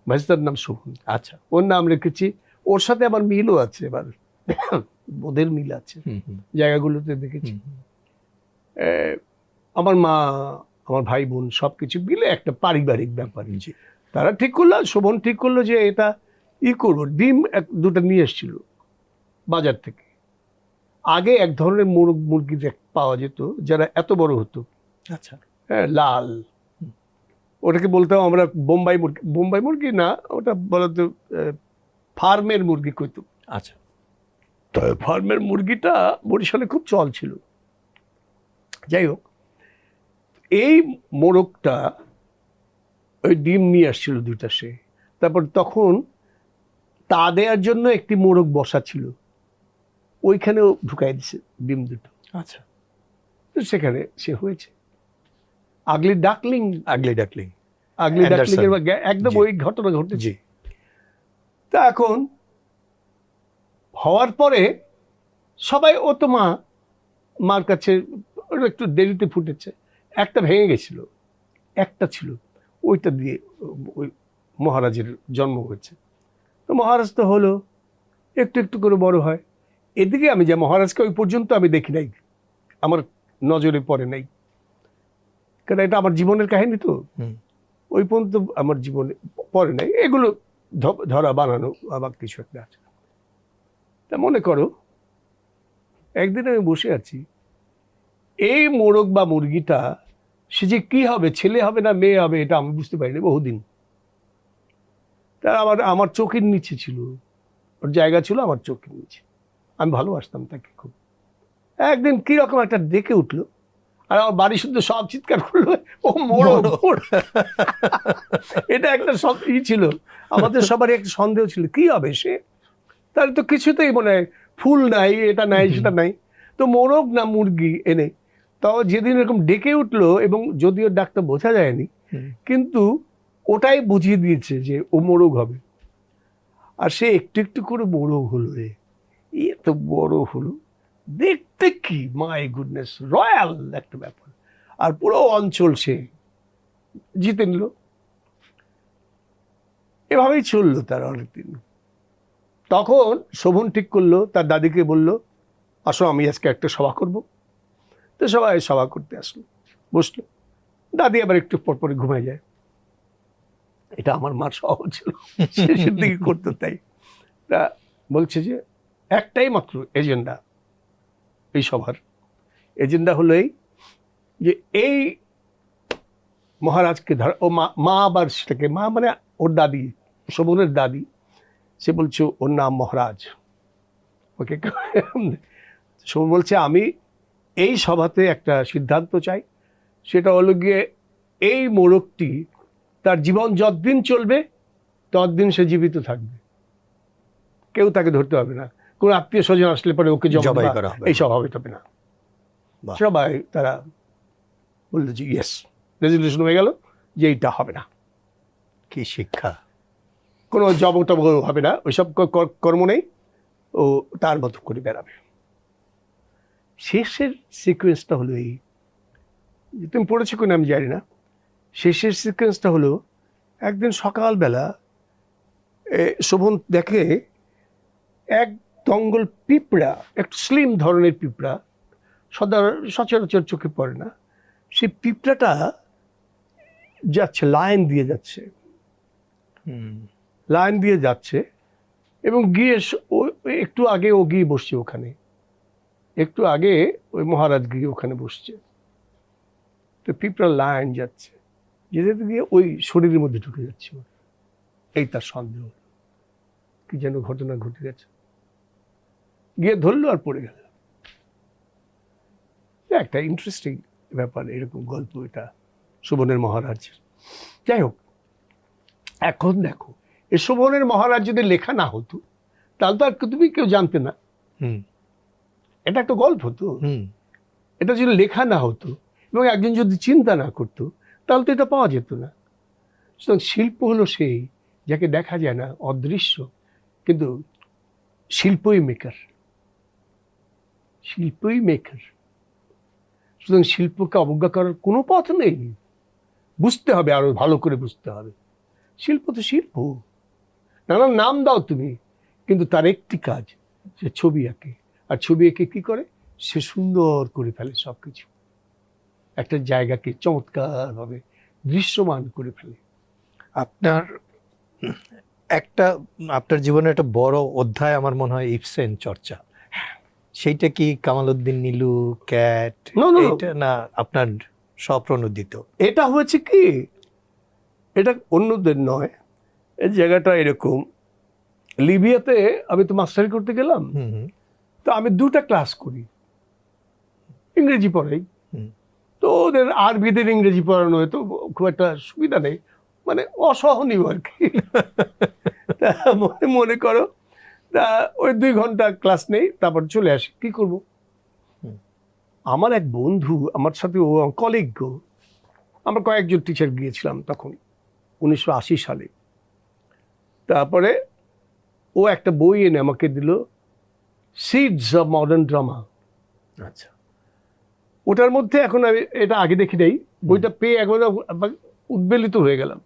[SPEAKER 1] ভাস্তার নাম শোভন।
[SPEAKER 2] আচ্ছা,
[SPEAKER 1] ওর নাম রেখেছি, ওর সাথে আমার মিলও আছে, এবার বোধের মিল আছে জায়গাগুলোতে দেখেছি। আমার মা, আমার ভাই বোন সবকিছু মিলে একটা পারিবারিক ব্যাপার। তারা ঠিক করলো, শোভন ঠিক করলো যে এটা করবো। ডিম দুটো নিয়ে এসেছিল বাজার থেকে। আগে এক ধরনের মুরগি পাওয়া যেত যারা এত বড় হতো,
[SPEAKER 2] আচ্ছা,
[SPEAKER 1] হ্যাঁ, লাল, ওটাকে বলতাম আমরা বোম্বাই মুরগি। বোম্বাই মুরগি না, ওটা বলতো ফার্মের মুরগি কইতো।
[SPEAKER 2] আচ্ছা,
[SPEAKER 1] তো ফার্মের মুরগিটা বরিশালে খুব চল ছিল। যাই হোক, এই মোরগটা ওই ডিম নিয়ে আসছিল দুইটা সে। তারপর তখন তা দেওয়ার জন্য একটি মোরগ বসা ছিল, ওইখানেও ঢুকাই দিছে ডিম দুটো।
[SPEAKER 2] আচ্ছা।
[SPEAKER 1] তো সেখানে সে হয়েছে আগলি ডাকলিং
[SPEAKER 2] ডাকলিং
[SPEAKER 1] ডাকলিং এর একদম
[SPEAKER 2] জি।
[SPEAKER 1] ওই ঘটনা ঘটেছে।
[SPEAKER 2] জি।
[SPEAKER 1] তা এখন হওয়ার পরে সবাই ও তো মার কাছে ওটা একটু দেরিতে ফুটেছে, একটা ভেঙে গেছিল, একটা ছিল, ওইটা দিয়ে ওই মহারাজের জন্ম হয়েছে। তো মহারাজ তো হলো, একটু একটু করে বড় হয়। এদিকে আমি যে মহারাজকে ওই পর্যন্ত আমি দেখি নাই, আমার নজরে পড়ে নাই, কারণ এটা আমার জীবনের কাহিনী তো, ওই পর্যন্ত আমার জীবনে পড়ে নাই। এগুলো ধরা বানানো আবার কিছু একটা আছে। তা মনে করো একদিন আমি বসে আছি, এই মোরগ বা মুরগিটা সে যে কি হবে, ছেলে হবে না মেয়ে হবে, এটা আমি বুঝতে পারিনি বহুদিন। তা আমার চোখের নিচে ছিল, ওর জায়গা ছিল আমার চোখের নিচে, আমি ভালোবাসতাম তাকে খুব। একদিন কিরকম একটা ডেকে উঠলো, আর আমার বাড়ি শুদ্ধ সব চিৎকার করলো, ও মোরগ। এটা একটা ছিল, আমাদের সবারই একটা সন্দেহ ছিল কি হবে সে, তার তো কিছুতেই মনে হয় ফুল নাই, এটা নাই সেটা নাই, তো মোরগ না মুরগি এনে। তাও যেদিন এরকম ডেকে উঠলো, এবং যদিও ডাকটা বোঝা যায়নি, কিন্তু ওটাই বুঝিয়ে দিয়েছে যে ও মোরগ হবে। আর সে একটু একটু করে মোরগ হলো, এত বড় হলো, দেখতে কি মাই গুডনেস, রয়্যাল একটা ব্যাপার। আর পুরো অঞ্চল সে জিতে নিল। এভাবেই চললো তার অনেকদিন। তখন শোভন ঠিক করলো, তার দাদিকে বলল, আসো আমি আজকে একটা সভা করব। তো সবাই সভা করতে আসলো, বসলো। দাদি আবার একটু পরপরে ঘুমায় যায়। এটা আমার মার স্বভাব ছিল, শেষের দিকে করতো তাই। তা বলছে যে একটাই মাত্র এজেন্ডা, এই সভার এজেন্ডা হলো এই যে এই মহারাজকে ধর, ও মা আবার সেটাকে, মা মানে ওর দাদি, শোভনের দাদি, সে বলছে ওর নাম মহারাজ। ওকে শোভন বলছে আমি এই সভাতে একটা সিদ্ধান্ত চাই, সেটা হলো গিয়ে এই মোরগটি তার জীবন যতদিন চলবে ততদিন সে জীবিত থাকবে, কেউ তাকে ধরতে হবে না, কোন আত্মীয় স্বজন আসলে পরে ওকে জবাই করা হবে, এই স্বভাব হবে না। সবাই তারা বললো যে ইয়েস, রেজলিউশন হয়ে গেল যে এইটা হবে না।
[SPEAKER 2] কি শিক্ষা!
[SPEAKER 1] কোনো জব টব হবে না, ওইসব কর্ম নেই, ও তার মতো করে বেড়াবে। শেষের সিকোয়েন্সটা হলো এই, তুমি পড়েছো কিনা আমি জানি না, শেষের সিকোয়েন্সটা হলো একদিন সকালবেলা শোভন দেখে এক দঙ্গল পিঁপড়া, একটু স্লিম ধরনের পিঁপড়া, সচরাচর চোখে পড়ে না, সেই পিঁপড়াটা যাচ্ছে, লাইন দিয়ে যাচ্ছে, লাইন দিয়ে যাচ্ছে, এবং গিয়ে একটু আগে ও গিয়ে বসছে ওখানে, একটু আগে ওই মহারাজ গিয়ে ওখানে বসছে। তো পিঁপড়া লাইন যাচ্ছে, যেতে গিয়ে ওই শরীরের মধ্যে ঢুকে যাচ্ছে, এই তার সন্দেহ, কি যেন ঘটনা ঘটে গেছে, গিয়ে ধরলো আর পড়ে গেল। একটা ইন্টারেস্টিং ব্যাপার, এরকম গল্প এটা শোভনের মহারাজের। যাই হোক, এখন দেখো, এই শোভনের মহারাজ যদি লেখা না হতো তাহলে তো আর তুমি কেউ জানতে না, এটা একটা গল্প হতো। এটা যদি লেখা না হতো এবং একজন যদি চিন্তা না করতো তাহলে তো এটা পাওয়া যেত না। সুতরাং শিল্প হলো সেই যাকে দেখা যায় না, অদৃশ্য, কিন্তু শিল্পই মেকার, শিল্পই মেকার। সুতরাং শিল্পকে অবজ্ঞা করার কোনো পথ নেই, বুঝতে হবে, আরো ভালো করে বুঝতে হবে। শিল্প তো শিল্প, নানান নাম দাও তুমি, কিন্তু তার একটি কাজ, সে ছবি আঁকে, আর ছবি এঁকে কি করে, সে সুন্দর করে ফেলে সবকিছু, একটা জায়গাকে চমৎকারভাবে দৃশ্যমান করে ফেলে।
[SPEAKER 2] আপনার জীবনে একটা বড় অধ্যায় আমার মনে হয় ইবসেন চর্চা, সেইটা কি কামালউদ্দিন নীলু, ক্যাট, এটা না আপনার স্বপ্রণোদিত?
[SPEAKER 1] এটা হয়েছে কি, এটা অন্যদের নয়, এই জায়গাটা এরকম, লিবিয়াতে আমি তো মাস্টারি করতে গেলাম, তো আমি 2টা ক্লাস করি, ইংরেজি পড়াই, তো ওদের আরবিদের ইংরেজি পড়ানো হয়তো খুব একটা সুবিধা নেই, মানে অসহনীয় আর কি। তা মনে করো, তা ওই 2 ঘন্টা ক্লাস নেই, তারপর চলে আসি, কি করব। আমার এক বন্ধু, আমার সাথে ও কলিগ, আমরা কয়েকজন টিচার গিয়েছিলাম তখন 1980 সালে। তারপরে ও একটা বই এনে আমাকে দিল, সিডস অফ মডার্ন ড্রামা।
[SPEAKER 2] আচ্ছা,
[SPEAKER 1] ওটার মধ্যে এখন আমি এটা আগে দেখি নাই, বইটা পেয়ে একবার উদ্বেলিত হয়ে গেলাম।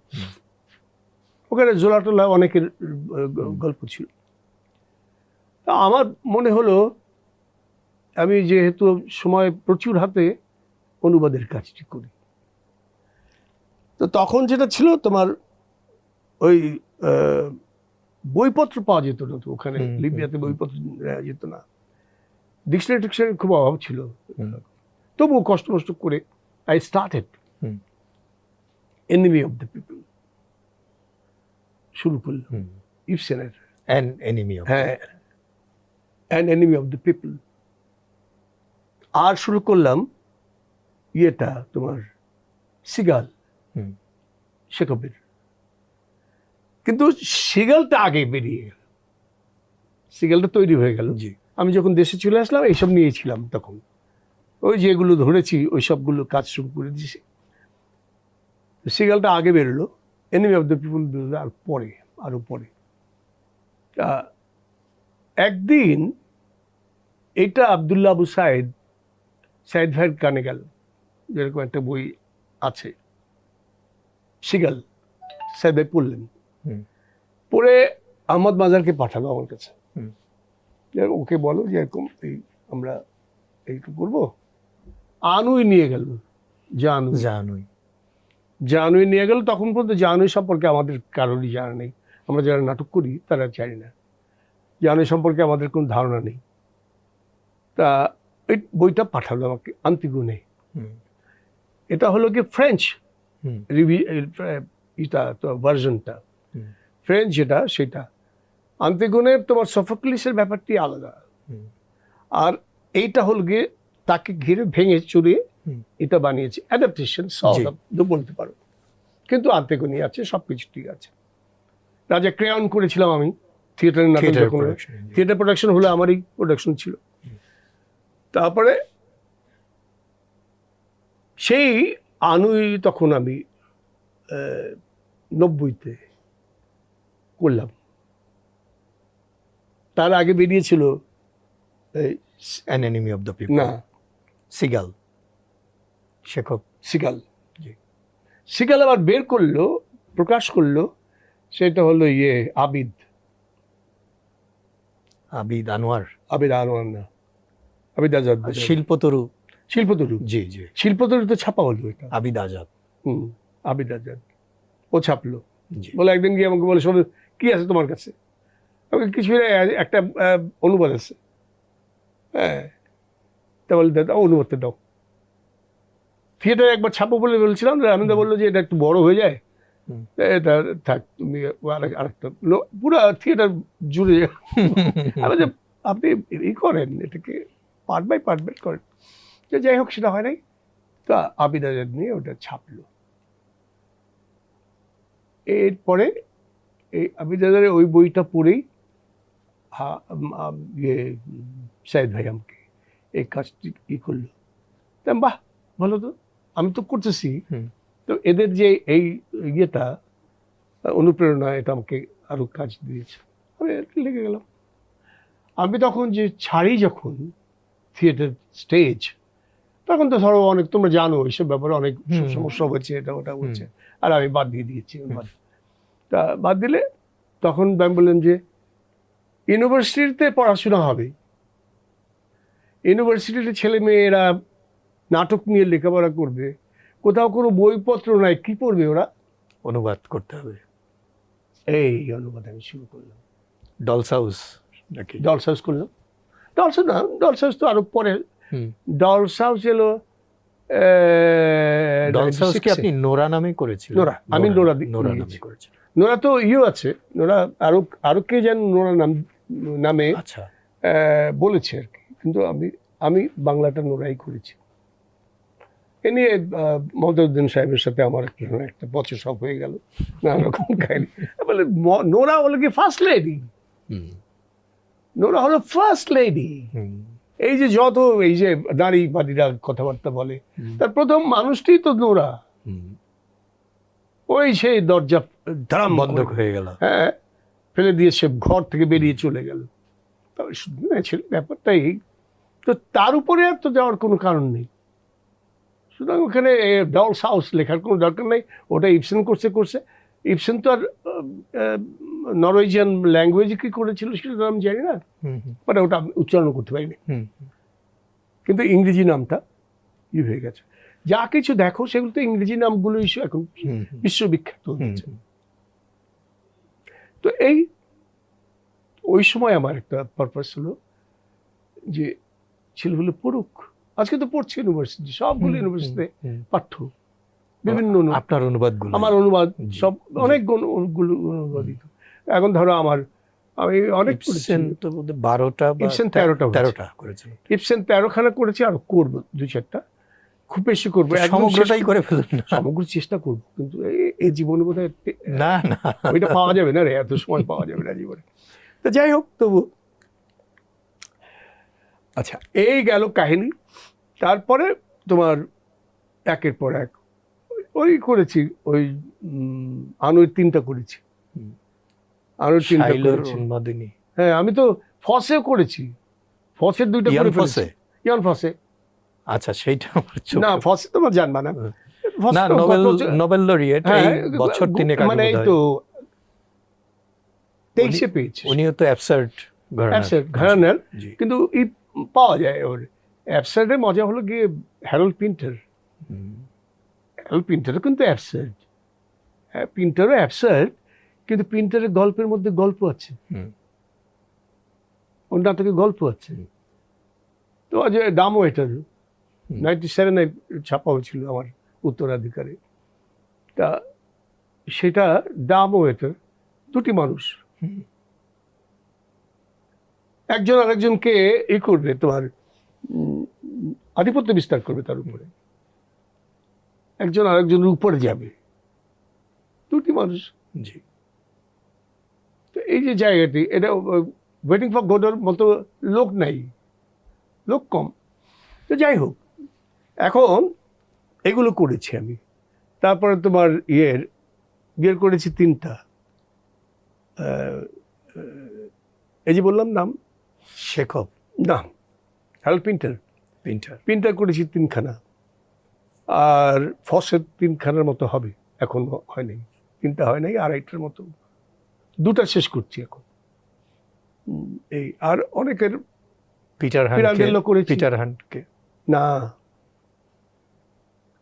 [SPEAKER 1] ওখানে জোড়াটোলা অনেকের গল্প ছিল। তা আমার মনে হলো, আমি যেহেতু সময় প্রচুর হাতে, অনুবাদের কাজটি করি। তো তখন যেটা ছিল তোমার ওই বইপত্র পাওয়া যেত না, তো ওখানে লিবিয়াতে বইপত্র যেত না, ডিকশনারি টিকশনারি খুব অভাব ছিল। তবুও কষ্ট করে I started enemy of the people, শুরু করলাম ইবসেনের
[SPEAKER 2] অ্যান এনিমি অফ,
[SPEAKER 1] হ্যাঁ, an enemy of the people. আর শুরু করলাম ইয়েটা তোমার সিগাল, শেখবের। কিন্তু সিগালটা আগে বেরিয়ে গেল, সিগালটা তৈরি হয়ে গেল।
[SPEAKER 2] জি,
[SPEAKER 1] আমি যখন দেশে চলে আসলাম এইসব নিয়েছিলাম, তখন ওই যেগুলো ধরেছি ওই সবগুলো কাজ শুরু করে দিয়েছি। সিগালটা আগে বেরোলো, এনিমি অফ দ্য পিপল বেরোলো আরো পরে। একদিন এটা আবদুল্লাহ আবু সাইদ ভাইয়ের কানে গেল, যেরকম একটা বই আছে সিগাল, সাইদ ভাই পড়লেন। পড়ে আহমদ মাজারকে পাঠালো আমার কাছে, ওকে বলো যে এরকম এই আমরা এইটু করবো। আনুই নিয়ে গেল, জানুই নিয়ে গেল। তখন পর্যন্ত জানুই সম্পর্কে আমাদের কারোরই জানা নেই, আমরা যারা নাটক করি তারা জানি না, জানুই সম্পর্কে আমাদের কোনো ধারণা নেই। তা ওই বইটা পাঠালো আমাকে, আন্তিগুনে। এটা হলো কি ফ্রেঞ্চ এটা তো ভার্জনটা, ফ্রেঞ্চ যেটা সেটা। আন্তিগুনে তোমার সফোক্লিসের ব্যাপারটি আলাদা, আর এইটা হল গিয়ে তাকে ঘিরে ভেঙে চুরিয়ে এটা বানিয়েছে, অ্যাডাপ্টেশন বলতে পারো। কিন্তু আন্তিগুনি আছে, সবকিছু ঠিক আছে। রাজা ক্রেয়ন করেছিলাম আমি, থিয়েটারের নাটক, থিয়েটার প্রোডাকশন হলো আমারই প্রোডাকশন ছিল। তারপরে সেই আনুই তখন আমি 90-তে করলাম। তার আগে বেরিয়েছিল
[SPEAKER 2] An enemy of the People,
[SPEAKER 1] না
[SPEAKER 2] সিগাল,
[SPEAKER 1] সিগাল আবার বের করলো, প্রকাশ করলো, সেটা হলো আবিদ
[SPEAKER 2] আনোয়ার
[SPEAKER 1] না, আবিদ আজাদ,
[SPEAKER 2] শিল্পতরু, জি,
[SPEAKER 1] শিল্পতরু তো ছাপা হলো এটা,
[SPEAKER 2] আবিদ আজাদ,
[SPEAKER 1] আবিদ আজাদ ও ছাপলো। বলে একদিন গিয়ে আমাকে বলে, শোনো কি আছে তোমার কাছে? আমাকে কিছু একটা অনুবাদ আছে, হ্যাঁ। তা বলে দাদা অনুবাদটা দাও। থিয়েটারে একবার ছাপো বলে বলছিলাম, আনন্দা বললো যে এটা একটু বড় হয়ে যায়, এটা থাক, তুমি আরেকটা পুরো থিয়েটার জুড়ে আপনি এই করেন, এটাকে পার্ট বাই পার্ট করেন। যাই হোক, সেটা হয় নাই। তা আবিদ আজাদ নিয়ে ওটা ছাপলো। এরপরে এই আবিদ আজাদের ওই বইটা পড়েই সাইদ ভাই আমাকে এই কাজটি করলো। বাহ, ভালো তো, আমি তো করতেছি। তো এদের যে এই ইয়েটা অনুপ্রেরণা, এটা আমাকে আরো কাজ দিয়েছে, আমি লেগে গেলাম। আমি তখন যে ছাড়ি যখন থিয়েটার স্টেজ, তখন তো ধরো অনেক, তোমরা জানো এইসব ব্যাপারে অনেক সমস্যা হচ্ছে, এটা ওটা হচ্ছে, আর আমি বাদ দিয়ে দিয়েছি। তা বাদ দিলে তখন আমি বললাম যে ইউনিভার্সিটিতে পড়াশোনা হবে, ইউনিভার্সিটিতে ছেলে মেয়েরা নাটক নিয়ে লেখাপড়া করবে, কোথাও কোনো বইপত্র নাই, কি পড়বে ওরা?
[SPEAKER 2] অনুবাদ করতে হবে।
[SPEAKER 1] এই অনুবাদ আমি শুরু করলাম।
[SPEAKER 2] ডলস হাউস
[SPEAKER 1] করলাম। ডলস হাউস তো আরো পরে। ডলস হাউস এলো,
[SPEAKER 2] ডলস হাউস কি আপনি নোরা নামে করেছিলেন?
[SPEAKER 1] আমি নোরা
[SPEAKER 2] নামে করেছি।
[SPEAKER 1] নোরা তো আছে, নোরা আরো কে যেন নোরা নামে
[SPEAKER 2] আচ্ছা
[SPEAKER 1] বলেছে আর কি, কিন্তু আমি বাংলাটা নোরাই করেছি। এ নিয়ে মহদুদ্দিন সাহেবের সাথে আমার একটা বচসা হয়ে গেল, নানা রকম কাহিনী। বলে নোরা হলো কি ফার্স্ট লেডি, নোরা হলো ফার্স্ট লেডি, এই যে যত এই যে নারীবাদীরা কথাবার্তা বলে, তার প্রথম মানুষটি তো নোরা। ওই সেই দরজা ধারাম
[SPEAKER 2] বন্ধ হয়ে গেল।
[SPEAKER 1] হ্যাঁ, ফেলে দিয়ে সে ঘর থেকে বেরিয়ে চলে গেল। তবে ছিল ব্যাপারটাই, তো তার উপরে আর তো যাওয়ার কোনো কারণ নেই। সুতরাং ওখানে ডলস হাউস লেখার কোনো দরকার নেই। ওটা ইবসেন করছে। ইবসেন তো আর নরওয়েজিয়ান ল্যাঙ্গুয়েজে কি করেছিল সেটা আমি জানি না, মানে ওটা আমি উচ্চারণ করতে পারিনি। কিন্তু ইংরেজি নামটা হয়ে গেছে। যা কিছু দেখো সেগুলো তো ইংরেজি নামগুলো এখন বিশ্ববিখ্যাত হয়েছে। তো ওই সময় আমার একটা পারপাস হলো যে ছেলেগুলো পড়ুক। আজকে তো পড়ছে ইউনিভার্সিটি, সবগুলো ইউনিভার্সিটিতে পাঠ্য, বিভিন্ন
[SPEAKER 2] আপনার অনুবাদগুলো,
[SPEAKER 1] আমার অনুবাদ সব অনেকগুলো অনুবাদিত। এখন ধরো আমি অনেক
[SPEAKER 2] ইবসেন তো 12টা বা
[SPEAKER 1] ইবসেন 13টা
[SPEAKER 2] করেছেন।
[SPEAKER 1] ইবসেন 13খানা করেছি, আর করবো 2-4টা, খুব বেশি করবো।
[SPEAKER 2] সমগ্রটাই করে ফেলুন না।
[SPEAKER 1] সমগ্র চেষ্টা করবো, কিন্তু এই জীবনে বোধহয়
[SPEAKER 2] না
[SPEAKER 1] ওইটা পাওয়া যাবে না রে, এত সময় পাওয়া যাবে না জীবনে। তো যাই হোক, তবু আচ্ছা, এই গেল কাহিনী। তারপরে তোমার একের পর এক ওই করেছি, ওই আনুর 3টা করেছি, আনুর 3টা করেছি। হ্যাঁ, আমি তো ফসেও করেছি, ফসের 2টা করে ফেলেছি। ইয়ান ফসে।
[SPEAKER 2] আচ্ছা, সেইটা
[SPEAKER 1] না, ফসে তোমার জানবা না,
[SPEAKER 2] না নোবেল লরিয়েট এই বছর 3 আগে,
[SPEAKER 1] মানে এই তো 23-এ পেয়েছি।
[SPEAKER 2] উনিও তো অ্যাবসার্ড
[SPEAKER 1] ঘরানার, কিন্তু পাওয়া যায় ওর অ্যাবসার্ডের মজা হলো গিয়ে হ্যারল্ড পিন্টারও কিন্তু অ্যাবসার্ড। হ্যাঁ, পিন্টারও অ্যাবসার্ড, কিন্তু পিন্টারের গল্পের মধ্যে গল্প আছে, ওর নাটকে গল্প আছে। তো যে ডাম ওয়েটার 97-এ ছাপা হয়েছিল আমার উত্তরাধিকারে, তা সেটা ডাম ওয়েটার, 2টি মানুষ, একজন আরেকজনকে করবে, তোমার আধিপত্য বিস্তার করবে তার উপরে, একজন আরেকজনের উপরে যাবে, 2টি মানুষ। তো এই যে জায়গাটি, এটা ওয়েটিং ফর গডের মতো লোক নাই, লোক কম। তো যাই হোক, এখন এগুলো করেছি আমি। তারপরে তোমার বিয়ের করেছি 3টা, এই যে বললাম নাম,
[SPEAKER 2] শেখব
[SPEAKER 1] না, হ্যারল্ড পিন্টার করেছি 3খানা, আর ফসের 3খানার মতো হবে, এখন হয় নাই, 3টা হয় নাই, 2.5টার মতো, 2টা শেষ করছি এখন। এই আর অনেকের
[SPEAKER 2] পিটার হান্টকে
[SPEAKER 1] না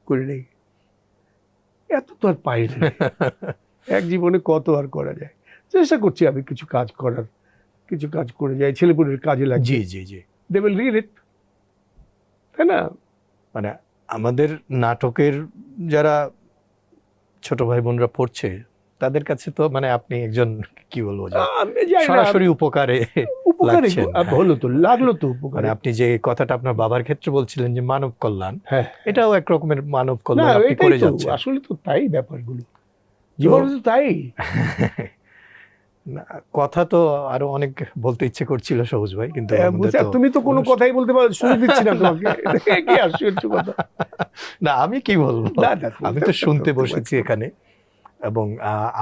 [SPEAKER 1] করি নেই, এত তো আর পাই না, এক জীবনে কত আর করা যায়। চেষ্টা করছি আমি কিছু কাজ করে যাই, ছেলেপুলের কাজে লাগে।
[SPEAKER 2] জি
[SPEAKER 1] দে উইল রিড ইট, তাই না?
[SPEAKER 2] মানে আমাদের নাটকের যারা ছোট ভাই বোনরা পড়ছে, তাদের কাছে তো মানে আপনি একজন কি বলবো, সরাসরি উপকারে
[SPEAKER 1] হলো তো, লাগলো তো উপকারে।
[SPEAKER 2] মানে আপনি যে কথাটা আপনার বাবার ক্ষেত্রে বলছিলেন যে মানব কল্যাণ,
[SPEAKER 1] হ্যাঁ,
[SPEAKER 2] এটাও এক রকমের মানব কল্যাণ আপনি করে যাচ্ছেন।
[SPEAKER 1] আসলে তো তাই ব্যাপারগুলো, জীবনে তো তাই।
[SPEAKER 2] কথা তো আরো অনেক বলতে ইচ্ছে করছিল সবুজ ভাই, কিন্তু
[SPEAKER 1] তুমি তো কোনো কথাই বলতে পারো, শুনে দিচ্ছি না তোমাকে, কি আশ্চর্য কথা।
[SPEAKER 2] না, আমি কি বলবো, আমি তো শুনতে বসেছি এখানে, এবং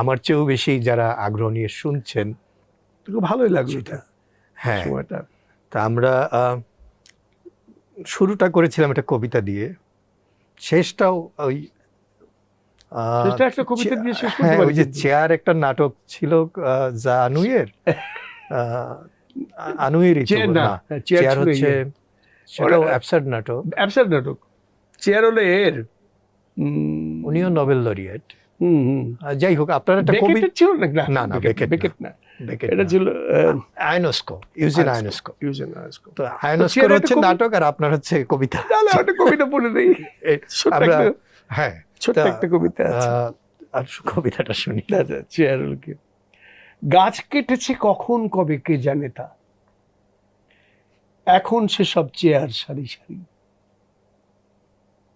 [SPEAKER 2] আমার চেয়েও বেশি যারা আগ্রহ নিয়ে শুনছেন,
[SPEAKER 1] খুব ভালোই লাগলো এটা।
[SPEAKER 2] হ্যাঁ, তা আমরা শুরুটা করেছিলাম একটা কবিতা দিয়ে, শেষটাও ওই
[SPEAKER 1] একটা কবিতা দিয়ে শেষ করতে
[SPEAKER 2] পারি।
[SPEAKER 1] পারি।
[SPEAKER 2] ওই যে চেয়ার একটা নাটক ছিল, যা আনুয়েরই চেয়ার হচ্ছে, সেটাও অ্যাবসার্ড নাটক।
[SPEAKER 1] চেয়ার হলো
[SPEAKER 2] উনিও নোবেল লরিয়েট। যাই হোক, আপনার একটা কবিতা
[SPEAKER 1] ছিল না,
[SPEAKER 2] বেকেট না,
[SPEAKER 1] এটা ছিল
[SPEAKER 2] ইউজিন আয়োনস্কো। তো আয়োনস্কোর হচ্ছে নাটক, আর আপনার হচ্ছে কবিতা।
[SPEAKER 1] একটা কবিতা পড়ে দেই
[SPEAKER 2] আমরা। হ্যাঁ,
[SPEAKER 1] ছোট্ট একটা কবিতা আছে,
[SPEAKER 2] আর কবিতাটা শুনি।
[SPEAKER 1] চেয়ার হলো কি, গাছ কেটেছে কখন কবে কে জানে তা, এখন সে সব চেয়ার সারি সারি,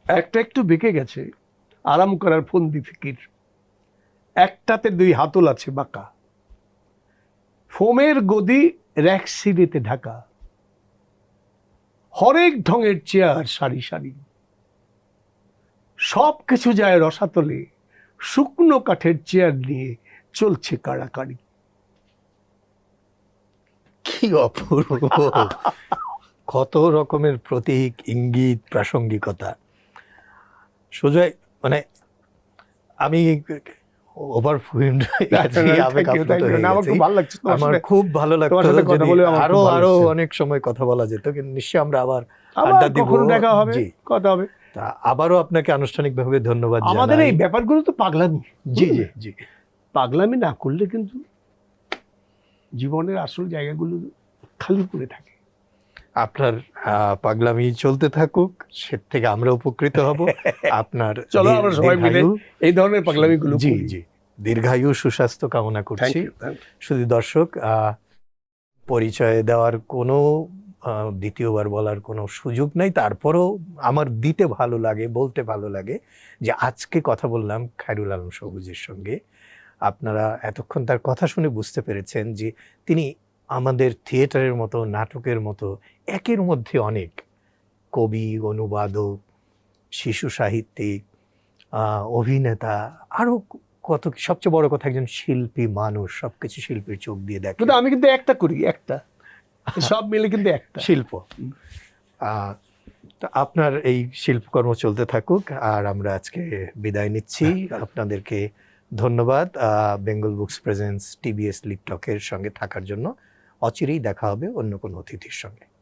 [SPEAKER 1] একটা একটু বেঁকে গেছে আরাম করার ফন্দি ফিকির, একটাতে 2 হাতল আছে বাঁকা, ফোমের গদি র্যাক সিঁড়িতে ঢাকা, হরেক ঢঙের চেয়ার সারি সারি, সব কিছু যায় রসাতলে, শুকনো কাঠের চেয়ার নিয়ে চলছে কাড়াকাড়ি।
[SPEAKER 2] কি অপূর্ব, কত রকমের প্রতীক, ইঙ্গিত, প্রাসঙ্গিকতা। সুজয়, মানে আমি ওভার ফুয়েন্ড হয়ে গেছি, আবেগ-আপ্লুত হয়ে
[SPEAKER 1] আমার
[SPEAKER 2] গেছি।
[SPEAKER 1] খুব ভালো লাগছে তোমার
[SPEAKER 2] আমার
[SPEAKER 1] সাথে-
[SPEAKER 2] খুব ভালো
[SPEAKER 1] তোমার
[SPEAKER 2] লাগতো
[SPEAKER 1] সাথে কথা
[SPEAKER 2] যদি
[SPEAKER 1] বলে আমার
[SPEAKER 2] আরো
[SPEAKER 1] খুব ভালো
[SPEAKER 2] আরো
[SPEAKER 1] লাগছে।
[SPEAKER 2] অনেক সময় কথা বলা যেত, কিন্তু নিশ্চয়ই আমরা আবার
[SPEAKER 1] আবার
[SPEAKER 2] আড্ডা দিব।
[SPEAKER 1] কখনো দেখা হবে,
[SPEAKER 2] জি,
[SPEAKER 1] কথা হবে।
[SPEAKER 2] তা আবারও আপনাকে আনুষ্ঠানিকভাবে ধন্যবাদ
[SPEAKER 1] আমাদের
[SPEAKER 2] জানাই।
[SPEAKER 1] এই ব্যাপারগুলো তো পাগলামি।
[SPEAKER 2] জি জি জি,
[SPEAKER 1] পাগলামি না করলে কিন্তু জীবনের আসল জায়গাগুলো খালি পড়ে থাকে।
[SPEAKER 2] আপনার পাগলামি চলতে থাকুক, সে থেকে আমরা উপকৃত হব। আপনার
[SPEAKER 1] চলো আমরা সবাই মিলে
[SPEAKER 2] দীর্ঘায়ু,
[SPEAKER 1] এই ধরনের পাগলামিগুলো
[SPEAKER 2] জি
[SPEAKER 1] করি।
[SPEAKER 2] জি, দীর্ঘায়ু সুস্বাস্থ্য কামনা
[SPEAKER 1] Thank
[SPEAKER 2] করছি।
[SPEAKER 1] you, thank you.
[SPEAKER 2] শুধু দর্শক, পরিচয় দেওয়ার কোনো দ্বিতীয়বার বলার কোনো সুযোগ নাই, তারপরও আমার দিতে ভালো লাগে, বলতে ভালো লাগে যে আজকে কথা বললাম খায়রুল আলম সবুজের সঙ্গে। আপনারা এতক্ষণ তার কথা শুনে বুঝতে পেরেছেন যে তিনি আমাদের থিয়েটারের মতো, নাটকের মতো একের মধ্যে অনেক কবি, অনুবাদক, শিশু সাহিত্যিক, অভিনেতা, আরও কত, সবচেয়ে বড় কথা একজন শিল্পী মানুষ, সবকিছু শিল্পীর চোখ দিয়ে দেখে।
[SPEAKER 1] কিন্তু আমি কিন্তু একটা করি, একটা সব মিলে কিন্তু একটা
[SPEAKER 2] শিল্প। তো আপনার এই শিল্পকর্ম চলতে থাকুক, আর আমরা আজকে বিদায় নিচ্ছি। আপনাদেরকে ধন্যবাদ বেঙ্গল বুকস প্রেজেন্স টিবিএস লিপটকের সঙ্গে থাকার জন্য। অচিরেই দেখা হবে অন্য কোনো অতিথির সঙ্গে।